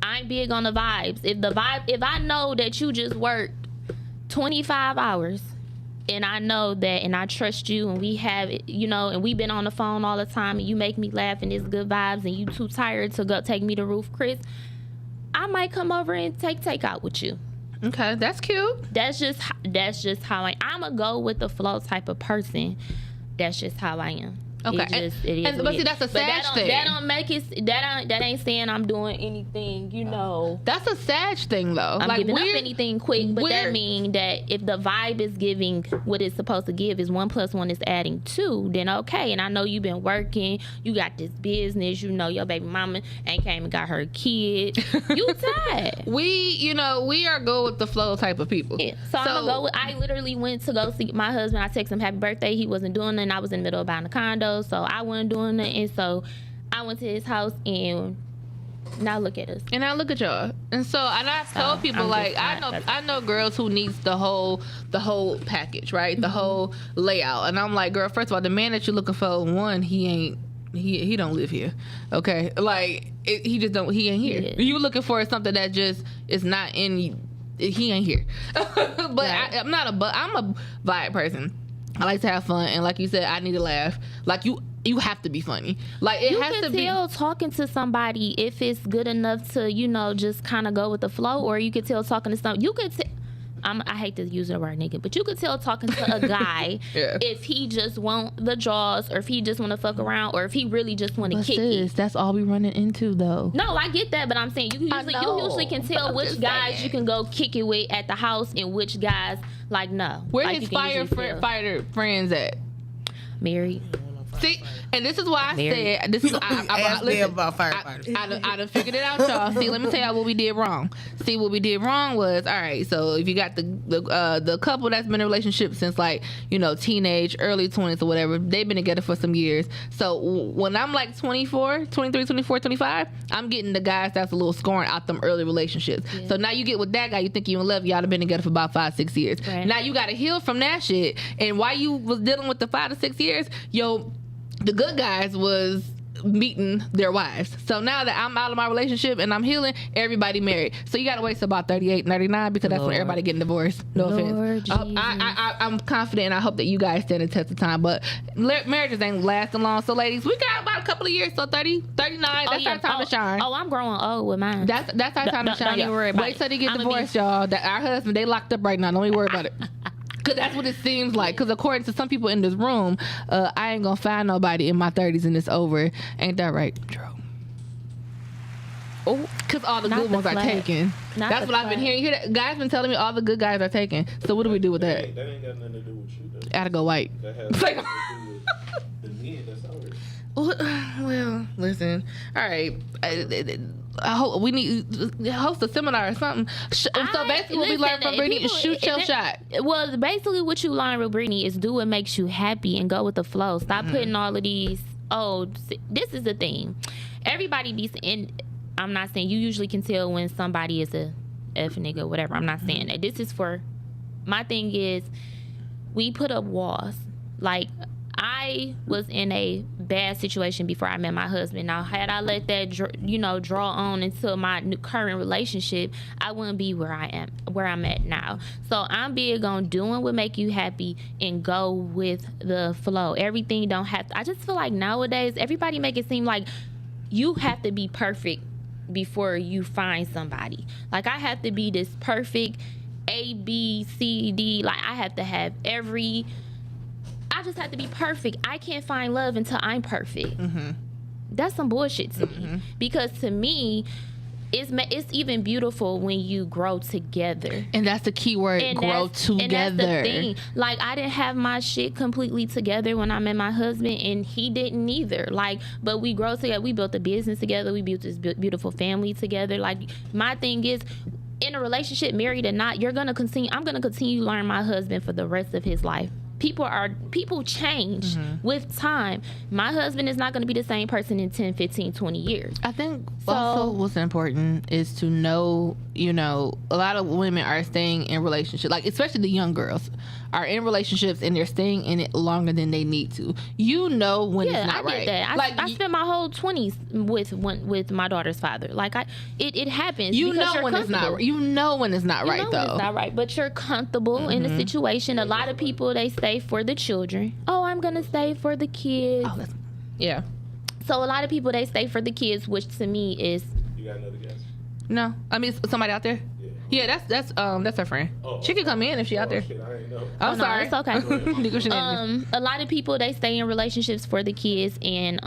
I'm big on the vibes. If I know that you just worked 25 hours, and I know that, and I trust you, and we have it, and we've been on the phone all the time, and you make me laugh, and it's good vibes, and you too tired to go take me to Roof Chris, I might come over and take out with you. Okay, that's cute. That's just how I'm a go with the flow type of person. That's just how I am. Okay, but see, that's a Sag thing. That don't make it. That ain't saying I'm doing anything. That's a Sag thing, though. I'm giving up anything quick, but that means that if the vibe is giving what it's supposed to give, is 1 + 1 is adding 2, then okay. And I know you've been working. You got this business. Your baby mama ain't came and got her kid. You tired. We are go with the flow type of people. Yeah. So I'm gonna go with. I literally went to go see my husband. I texted him happy birthday. He wasn't doing it. And I was in the middle of buying a condo. So I wasn't doing it, and so I went to his house, and now look at us. And now look at y'all. And so, and I tell people, like, I know girls who needs the whole package, right? The whole layout. And I'm like, girl, first of all, the man that you're looking for, one, he don't live here, okay? Like, he ain't here. Yeah. You looking for something that just is not in. He ain't here. But right. I'm a vibe person. I like to have fun, and like you said, I need to laugh. Like, you have to be funny. Like, it has to be. You can tell talking to somebody if it's good enough to, just kind of go with the flow, or you could tell talking to somebody. You could I hate to use the word nigga, but you could tell talking to a guy if he just want the jaws, or if he just want to fuck around, or if he really just want to kick it. That's all we running into, though. No, I get that, but I'm saying you usually can tell which guys you can go kick it with at the house, and which guys no. Where his fighter friends at? Married. See, and this is why I said this is. I about firefighters. I done figured it out, y'all. See, let me tell y'all what we did wrong. See, what we did wrong was, all right. So if you got the couple that's been in a relationship since teenage, early 20s or whatever, they've been together for some years. So when I'm like 23, 24, 25, I'm getting the guys that's a little scoring out them early relationships. Yeah. So now you get with that guy, you think you in love, y'all have been together for about 5-6 years. Right. Now you got to heal from that shit. And while you was dealing with the 5 to 6 years, the good guys was meeting their wives. So now that I'm out of my relationship and I'm healing, everybody married. So you gotta wait till about 38, 39, because that's when everybody getting divorced. No offense. I'm confident, and I hope that you guys stand the test of time. But marriages ain't lasting long. So ladies, we got about a couple of years. So 30, 39. That's our time to shine. Oh, I'm growing old with mine. That's our time to shine. Don't even worry about wait till they get divorced, y'all. That our husband, they locked up right now. Don't even worry about it. Because that's what it seems like. Because according to some people in this room, I ain't going to find nobody in my 30s and it's over. Ain't that right, Drew? Oh, because all the good ones are taken. That's what I've been hearing. You hear that? Guys been telling me all the good guys are taken. So what do we do with that? That ain't got nothing to do with you, though. Gotta go white. That has nothing to do with the men that's out here. Well, listen. All right. I hope we need to host a seminar or something. So basically, what we learned from Brittany is shoot your shot. Well, basically, what you learn with Brittany is do what makes you happy and go with the flow. Stop putting all of these. Oh, this is the thing. Everybody be in. I'm not saying you usually can tell when somebody is a F nigga, whatever. I'm not saying that. This is for. My thing is, we put up walls. Like, I was in a bad situation before I met my husband. Now, had I let that, draw on into my current relationship, I wouldn't be where I'm at now. So I'm big on doing what make you happy and go with the flow. Everything don't have to. I just feel like nowadays everybody make it seem like you have to be perfect before you find somebody. Like, I have to be this perfect A, B, C, D. Like, I have to have I just have to be perfect. I can't find love until I'm perfect. That's some bullshit to me. Because to me, it's even beautiful when you grow together. And that's the key word, grow together. And that's the thing. Like, I didn't have my shit completely together when I met my husband, and he didn't either. Like, but we grow together. We built a business together. We built this beautiful family together. Like, my thing is, in a relationship, married or not, I'm gonna continue to learn my husband for the rest of his life. People change with time. My husband is not going to be the same person in 10, 15, 20 years. I think also what's important is to know, a lot of women are staying in relationships, like especially the young girls are in relationships and they're staying in it longer than they need to. When it's not right. Yeah, I get that. I spent my whole 20s with my daughter's father. Like, it happens. When it's not right. When it's not right, though. It's not right, but you're comfortable in the situation. A lot of people, they stay for the children. Oh, I'm gonna stay for the kids. Yeah. So a lot of people, they stay for the kids, which to me is. You got another guess? No, I mean somebody out there. Yeah, that's her friend. She can come in if she out there. Shit, I ain't know. I'm sorry. It's okay. A lot of people, they stay in relationships for the kids, and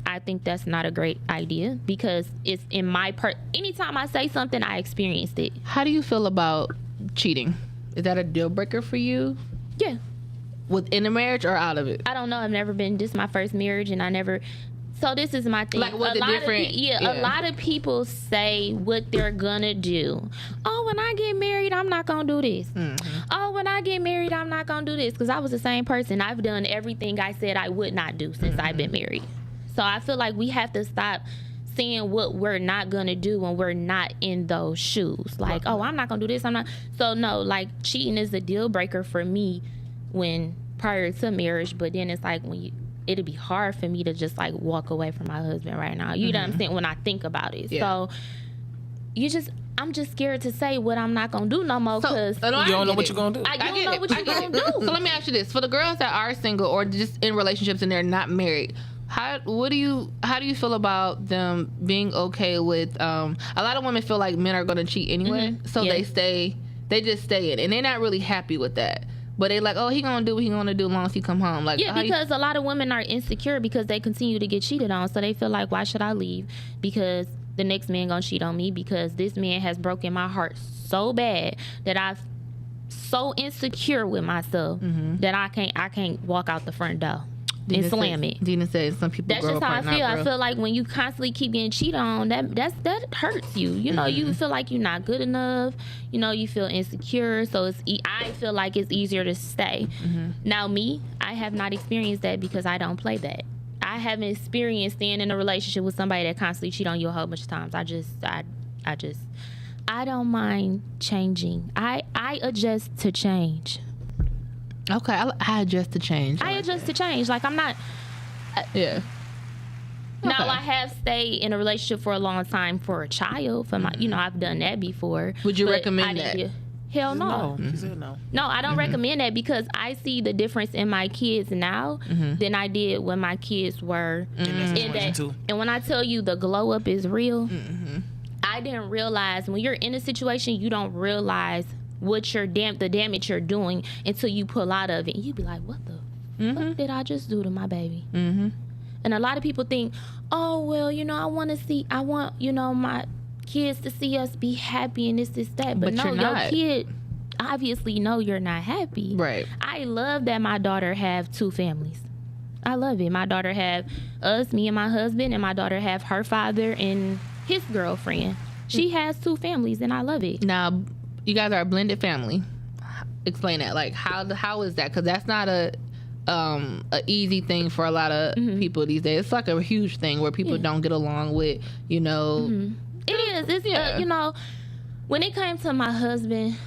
I think that's not a great idea because it's in my anytime I say something, I experienced it. How do you feel about cheating? Is that a deal breaker for you? Yeah. Within a marriage or out of it? I don't know. I've never been. This is my first marriage, and I never. So this is my thing. Like, what's the difference? A lot of people say what they're gonna do. Oh, when I get married, I'm not gonna do this. Oh, when I get married, I'm not gonna do this. Because I was the same person. I've done everything I said I would not do since I've been married. So I feel like we have to stop saying what we're not gonna do when we're not in those shoes. Like, oh, I'm not gonna do this. I'm not. So no, like, cheating is a deal breaker for me when prior to marriage. But then it's like it'd be hard for me to just like walk away from my husband right now. You know what I'm saying? When I think about it. Yeah. So I'm just scared to say what I'm not gonna do no more because you don't know what you're gonna do. I don't know what you're gonna do. So let me ask you this: for the girls that are single or just in relationships and they're not married, how do you feel about them being okay with? A lot of women feel like men are gonna cheat anyway, so they just stay in, and they're not really happy with that. But they like, oh, he gonna do what he gonna do as long as he come home. Like, because a lot of women are insecure because they continue to get cheated on. So they feel like, why should I leave? Because the next man gonna cheat on me because this man has broken my heart so bad that I'm so insecure with myself that I can't walk out the front door and slam it. Dina said some people. That's just how I feel. I feel like when you constantly keep getting cheated on, that hurts you. You feel like you're not good enough. You feel insecure. So I feel like it's easier to stay. Now me, I have not experienced that because I don't play that. I haven't experienced staying in a relationship with somebody that constantly cheat on you a whole bunch of times. I don't mind changing. I adjust to change. Okay, I adjust to change. I adjust to change. Like, I'm not. Yeah. Now, I have stayed in a relationship for a long time for a child. For my, I've done that before. Would you recommend that? Hell no. She said no. No, I don't recommend that because I see the difference in my kids now than I did when my kids were in that. And when I tell you the glow up is real, I didn't realize when you're in a situation, you don't realize the damage you're doing until you pull out of it, and you be like, what the fuck did I just do to my baby? And a lot of people think, oh, well, you know, I want, you know, my kids to see us be happy and this, that. But no, your kid obviously know you're not happy. Right. I love that my daughter have 2 families. I love it. My daughter have us, me and my husband, and my daughter have her father and his girlfriend. She has 2 families, and I love it. Now, you guys are a blended family. Explain that. Like, how is that? Because that's not a easy thing for a lot of people these days. It's like a huge thing where people don't get along with, you know. It is. It's you know, when it came to my husband,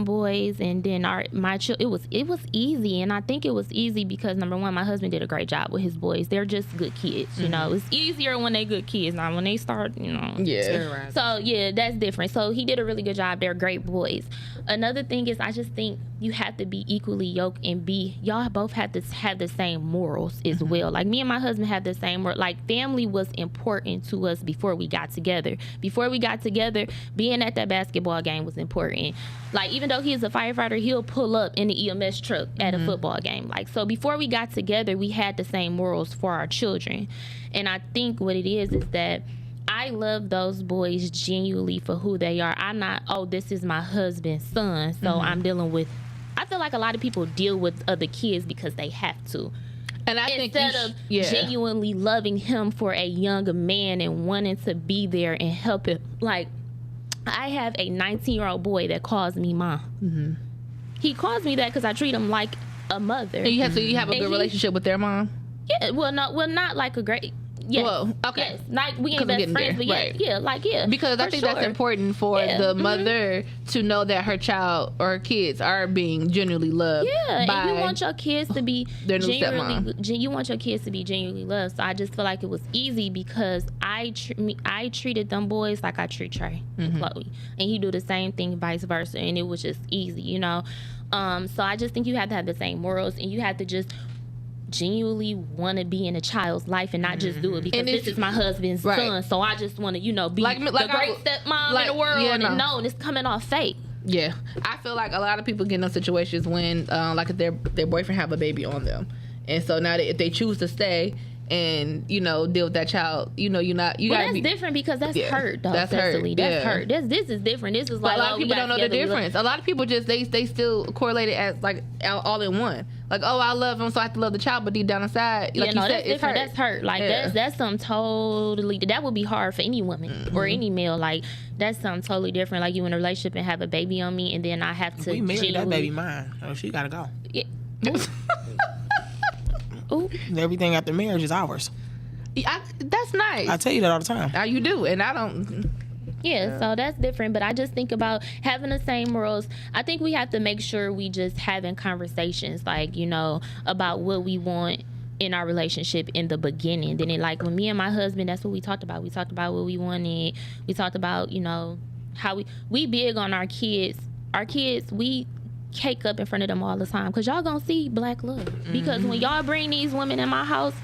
boys, and then my children, it was easy, and I think it was easy because number one, my husband did a great job with his boys. They're just good kids, you know. It's easier when they good kids, not when they start, you know. Yeah. So yeah, that's different. So he did a really good job. They're great boys. Another thing is, I just think you have to be equally yoked and y'all both have to have the same morals as well. Like me and my husband have the same like family was important to us before we got together. Before we got together, being at that basketball game was important. Like, even though he's a firefighter, he'll pull up in the EMS truck at a football game. Like, so before we got together, we had the same morals for our children. And I think what it is that I love those boys genuinely for who they are. I'm not, oh, this is my husband's son, so I'm dealing with, I feel like a lot of people deal with other kids because they have to. And I instead think of genuinely loving him for a young man and wanting to be there and help him. Like, I have a 19-year-old boy that calls me mom. He calls me that because I treat him like a mother. And you have a good relationship with their mom? Yeah, not like a great. Yes. Well, okay. Yes. Like, we ain't best friends, but right. Because I think that's important for the mother to know that her child or her kids are being genuinely loved. Yeah, by and you want your kids to be their new you want your kids to be genuinely loved. So I just feel like it was easy because I treated them boys like I treat Trey and Chloe, and he do the same thing, vice versa, and it was just easy, you know. So I just think you have to have the same morals, and you have to just genuinely want to be in a child's life and not just do it because this is my husband's son, so I just want to, you know, be the great stepmom in the world, and no, it's coming off fake. Yeah, I feel like a lot of people get in those situations when like if their boyfriend have a baby on them, and so now if they choose to stay and, you know, deal with that child, you know, that's different because that's hurt, though. That's Cecily. That's hurt. This is different. This is like, a lot of people don't know the difference. A lot of people just they still correlate it as like all in one. Like, oh, I love him, so I have to love the child, but deep down inside, like you said, it's hurt. That's hurt. Like, that's something totally, that would be hard for any woman or any male. Like, that's something totally different. Like, you in a relationship and have a baby on me, and then I have to. We married, that baby mine. Oh, she gotta go. Yeah. Ooh. Everything after marriage is ours. That's nice. I tell you that all the time. You do, and I don't. Yeah, so that's different. But I just think about having the same morals. I think we have to make sure we just having conversations, like, you know, about what we want in our relationship in the beginning. Then like when me and my husband, that's what we talked about. We talked about what we wanted. We talked about, you know, how we big on our kids. Our kids, we cake up in front of them all the time because y'all gonna see black love. Because when y'all bring these women in my house,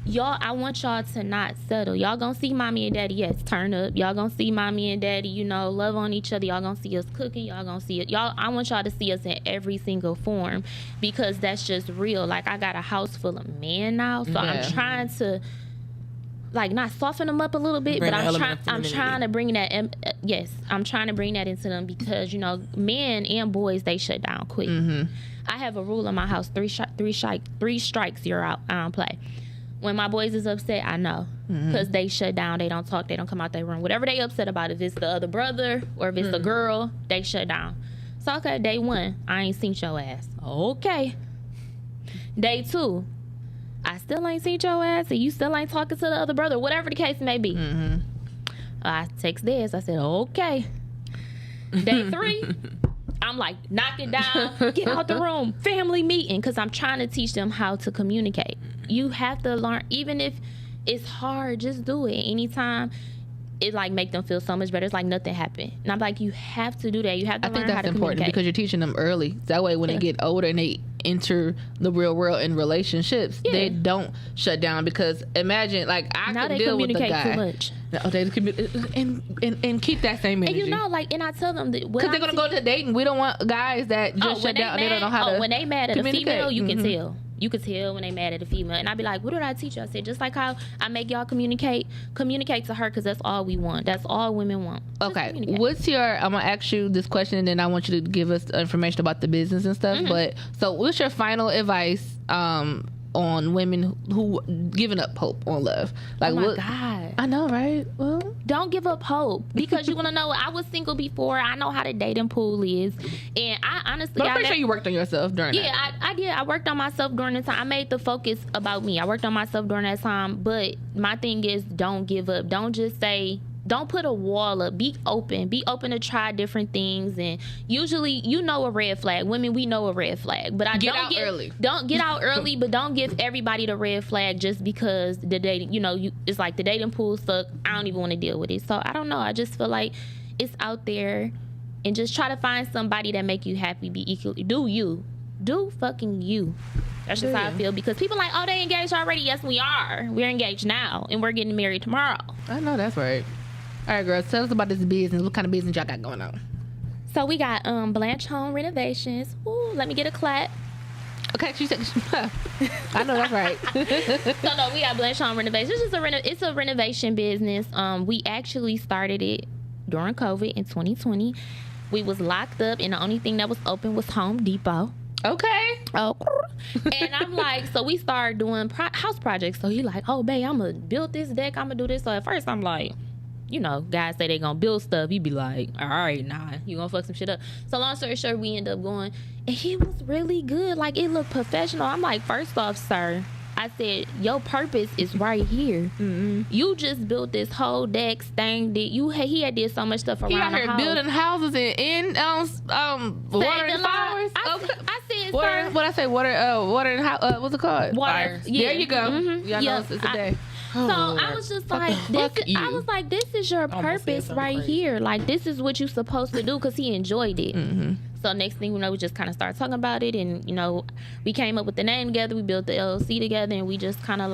I want y'all to not settle. Y'all gonna see mommy and daddy, yes, turn up. Y'all gonna see mommy and daddy, you know, love on each other. Y'all gonna see us cooking. Y'all gonna see it. I want y'all to see us in every single form because that's just real. Like, I got a house full of men now, so I'm trying to, like, not soften them up a little bit, but I'm trying to bring that. I'm trying to bring that into them because, you know, men and boys, they shut down quick. I have a rule in my house: three strikes, you're out. I don't play. When my boys is upset, I know because they shut down. They don't talk. They don't come out their room. Whatever they upset about, if it's the other brother or if it's the girl, they shut down. So, okay, day 1, I ain't seen your ass. Okay. Day 2, I still ain't seen your ass and you still ain't talking to the other brother, whatever the case may be. I text Des. I said, okay. Day 3, I'm like, knock it down, get out the room, family meeting, because I'm trying to teach them how to communicate. You have to learn, even if it's hard, just do it. Anytime, it like make them feel so much better. It's like nothing happened. And I'm like, you have to do that. You have to learn how to communicate. I think that's important because you're teaching them early. That way when they get older and they enter the real world in relationships, they don't shut down. Because imagine, like, I can deal with the guy. Too much. Oh, they and keep that same energy. And you know, like, and I tell them that because they're gonna go to dating. We don't want guys that just shut down and they don't know how to. When they mad at a female, you can tell. You could tell when they mad at a female. And I'd be like, what did I teach you? I said, just like how I make y'all communicate to her, because that's all we want. That's all women want. Just Okay. communicate. I'm going to ask you this question, and then I want you to give us information about the business and stuff. But so what's your final advice on women who giving up hope on love? Like, oh my what? God. I know, right? Well, Don't give up hope, because you want to know, I was single before. I know how the dating pool is. And I honestly... but I'm pretty sure you worked on yourself during that. Yeah, I did. I worked on myself during the time. I made the focus about me. I worked on myself during that time. But my thing is, don't give up. Don't just say... Don't put a wall up. Be open. Be open to try different things. And usually, you know a red flag. Women, we know a red flag. But early. Don't get out early, but don't give everybody the red flag just because the dating, it's like the dating pool suck. I don't even want to deal with it. So I don't know. I just feel like it's out there, and just try to find somebody that make you happy. Be equally. Do you. Do fucking you. That's just how I feel, because people like, oh, they engaged already. Yes, we are. We're engaged now, and we're getting married tomorrow. I know that's right. All right, girls, tell us about this business. What kind of business y'all got going on? So we got Blanche Home Renovations. Ooh, let me get a clap. Okay, she said, I know that's right. So no, we got Blanche Home Renovations. It's a renovation business. We actually started it during COVID in 2020. We was locked up, and the only thing that was open was Home Depot. Okay. Oh, and I'm like, so we started doing house projects. So he like, oh, babe, I'm gonna build this deck. I'm gonna do this. So at first I'm like, guys say they gonna build stuff. You be like, all right, nah, you gonna fuck some shit up. So long story short, we end up going, and he was really good. Like, it looked professional. I'm like, first off, sir, I said, your purpose is right here. Mm-hmm. You just built this whole deck, stained it. He had did so much stuff around he out the here house. building houses and watering flowers. I said, Water, sir. what I say? Water and what's it called? Water. Yeah. There you go. Mm-hmm. Y'all know it's a day. So I was just like, this is your purpose right here. Like, this is what you're supposed to do, because he enjoyed it. Mm-hmm. So next thing we know, we just kind of started talking about it, and we came up with the name together. We built the LLC together, and we just kind of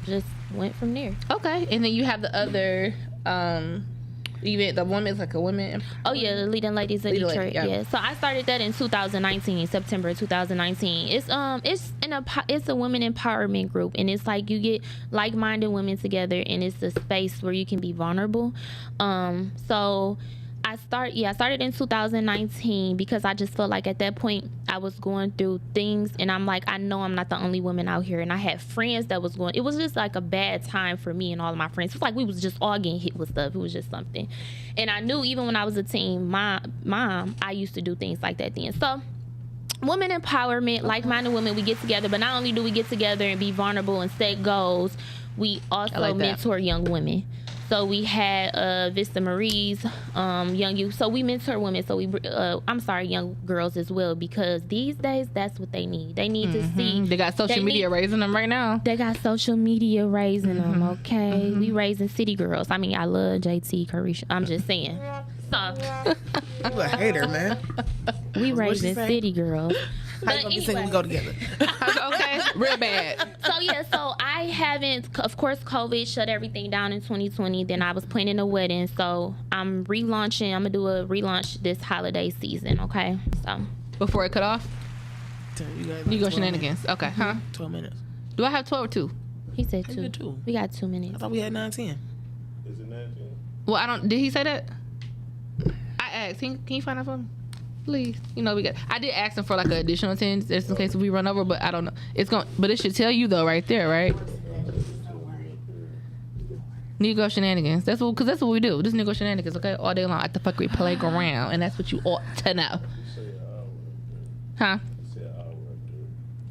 just went from there. Okay, and then you have the other event. The woman is like a woman. Oh yeah, the Leading Ladies of Detroit. Yeah. So I started that in 2019, September 2019. It's a women empowerment group, and it's like you get like-minded women together, and it's a space where you can be vulnerable. So I started in 2019 because I just felt like at that point I was going through things, and I'm like, I know I'm not the only woman out here, and I had friends that was going. It was just like a bad time for me and all of my friends. It was like we was just all getting hit with stuff. It was just something, and I knew even when I was a teen mom, I used to do things like that then. So women empowerment, like-minded women, we get together, but not only do we get together and be vulnerable and set goals, we also mentor young women. So we had Vista Marie's young youth. So we mentor women. So young girls as well, because these days that's what they need. They need to see. They got social media raising them right now. They got social media raising them. Okay, we raising city girls. I mean, I love JT Carisha. I'm just saying. So you a hater, man. We raising city girls. How you gonna be saying we go together? Okay, real bad. So I haven't, of course, COVID shut everything down in 2020. Then I was planning a wedding, so I'm relaunching. I'm gonna do a relaunch this holiday season. Okay, so before it cut off, you go minutes. shenanigans. Okay, huh? 12 minutes. Do I have 12 or 2? He said 2. We got 2 minutes. I thought we had 9-10. Is it 9-10? Well, I don't. Did he say that? I asked. Can you find out for me? Please, we got. I did ask him for like an additional 10 just in case we run over, but I don't know. But it should tell you though, right there, right? Nego shenanigans. That's what we do. This nego shenanigans, okay, all day long at the fuckery playground, and that's what you ought to know. Huh?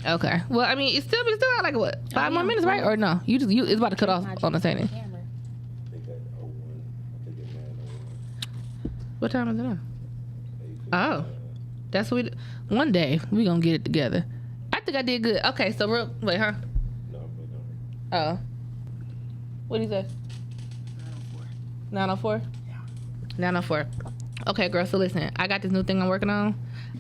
Okay. Well, I mean, it's still got like what 5 more minutes, right? Or no? You it's about to cut off on the thing. What time is it now? Oh, that's what one day we gonna get it together. I think I did good. Okay, so wait, huh? Oh, what do you say? 904. Yeah. 904. Okay, girl. So listen, I got this new thing I'm working on.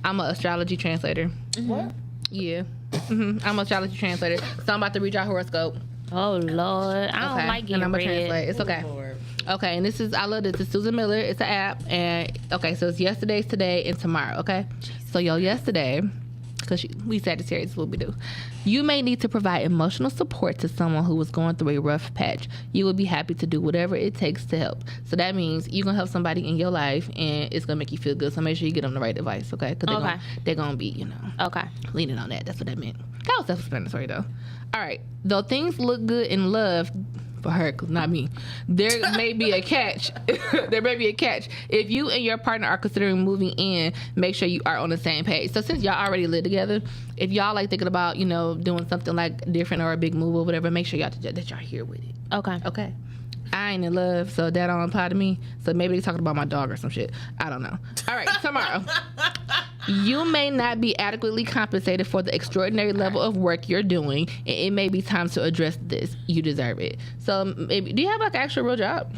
I'm an astrology translator. Mm-hmm. What? Yeah. I'm an astrology translator. So I'm about to read your horoscope. Oh Lord, I don't like getting and I'm gonna read. translate. It's okay. Okay, and I love this. It's Susan Miller. It's an app, and okay, so it's yesterday's, today, and tomorrow. Okay, so yesterday, because we Sagittarius, what we do. You may need to provide emotional support to someone who is going through a rough patch. You will be happy to do whatever it takes to help. So that means you're going to help somebody in your life, and it's going to make you feel good. So make sure you get them the right advice, okay? Because they're going to be, leaning on that. That's what that meant. That was self-explanatory, though. All right. Though things look good in love... for her, not me. There may be a catch. There may be a catch. If you and your partner are considering moving in, make sure you are on the same page. So since y'all already live together, if y'all like thinking about, doing something like different or a big move or whatever, make sure that y'all here with it. Okay. I ain't in love, so that don't apply to me. So maybe they're talking about my dog or some shit. I don't know. All right, tomorrow. You may not be adequately compensated for the extraordinary level of work you're doing, and it may be time to address this. You deserve it. So, maybe, do you have like an actual real job?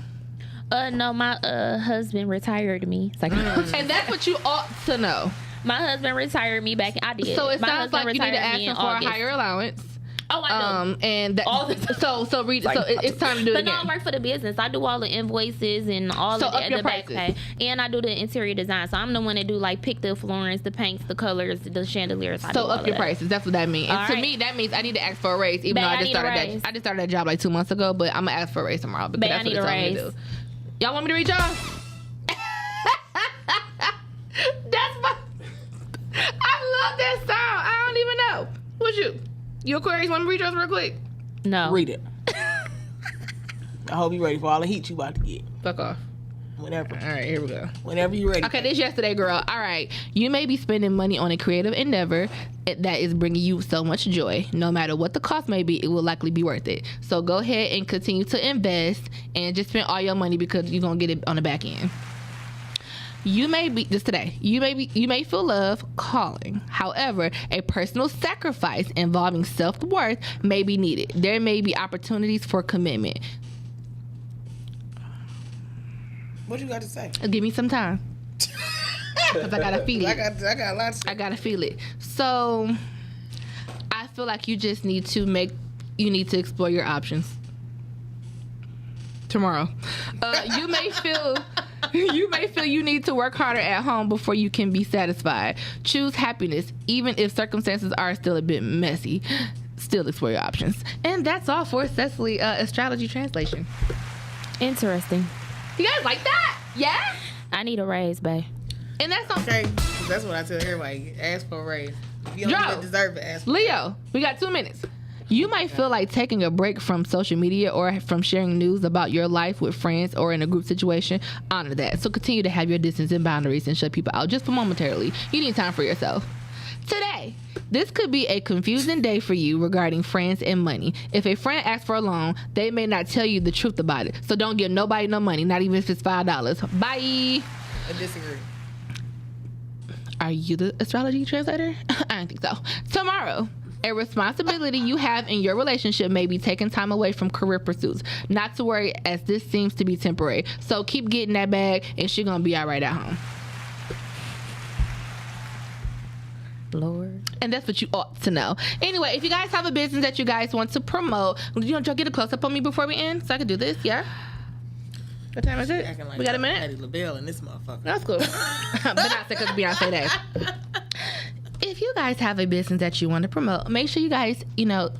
No, my husband retired me. And that's what you ought to know. My husband retired me back. I did. So it my sounds like you need to ask him for a higher allowance. Oh, I do. And that, all the time. So read. So it's time to do it again. But no, I work for the business. I do all the invoices and all of the back pay, and I do the interior design. So I'm the one that do pick the floorings, the paints, the colors, the chandeliers. So up your prices. That's what that means. And to me, that means I need to ask for a raise. Even though I just started that job like 2 months ago, but I'm gonna ask for a raise tomorrow because that's what it's telling me to do. Y'all want me to read y'all? That's my. I love that song. I don't even know. What's you? You Aquarius, want me to read yours real quick? No. Read it. I hope you're ready for all the heat you about to get. Fuck off. Whenever. All right, here we go. Whenever you're ready. Okay, this yesterday, girl. All right. You may be spending money on a creative endeavor that is bringing you so much joy. No matter what the cost may be, it will likely be worth it. So go ahead and continue to invest and just spend all your money because you're going to get it on the back end. You may be just today. You may feel love calling. However, a personal sacrifice involving self-worth may be needed. There may be opportunities for commitment. What you got to say? Give me some time. Because I gotta feel it. I got a lot to say. I gotta feel it. So I feel like you just need to explore your options. Tomorrow. You may feel you need to work harder at home before you can be satisfied. Choose happiness, even if circumstances are still a bit messy. Still explore your options. And that's all for Cecily astrology translation. Interesting. You guys like that? Yeah? I need a raise, babe. And that's okay. That's what I tell everybody. Ask for a raise. If you don't even deserve it, ask for Leo, we got 2 minutes. You might feel like taking a break from social media or from sharing news about your life with friends or in a group situation. Honor that. So continue to have your distance and boundaries and shut people out just for momentarily. You need time for yourself. Today, this could be a confusing day for you regarding friends and money. If a friend asks for a loan, they may not tell you the truth about it. So don't give nobody no money, not even if it's $5. Bye. I disagree. Are you the astrology translator? I don't think so. Tomorrow, a responsibility you have in your relationship may be taking time away from career pursuits. Not to worry, as this seems to be temporary. So keep getting that bag, and she's gonna be all right at home. Lord. And that's what you ought to know. Anyway, if you guys have a business that you guys want to promote, you want to get a close up on me before we end, so I can do this. Yeah. What time is it? Like we got a minute. Patty LaBelle in this motherfucker. That's cool. But not because Beyonce Day. If you guys have a business that you want to promote, make sure you guys, DM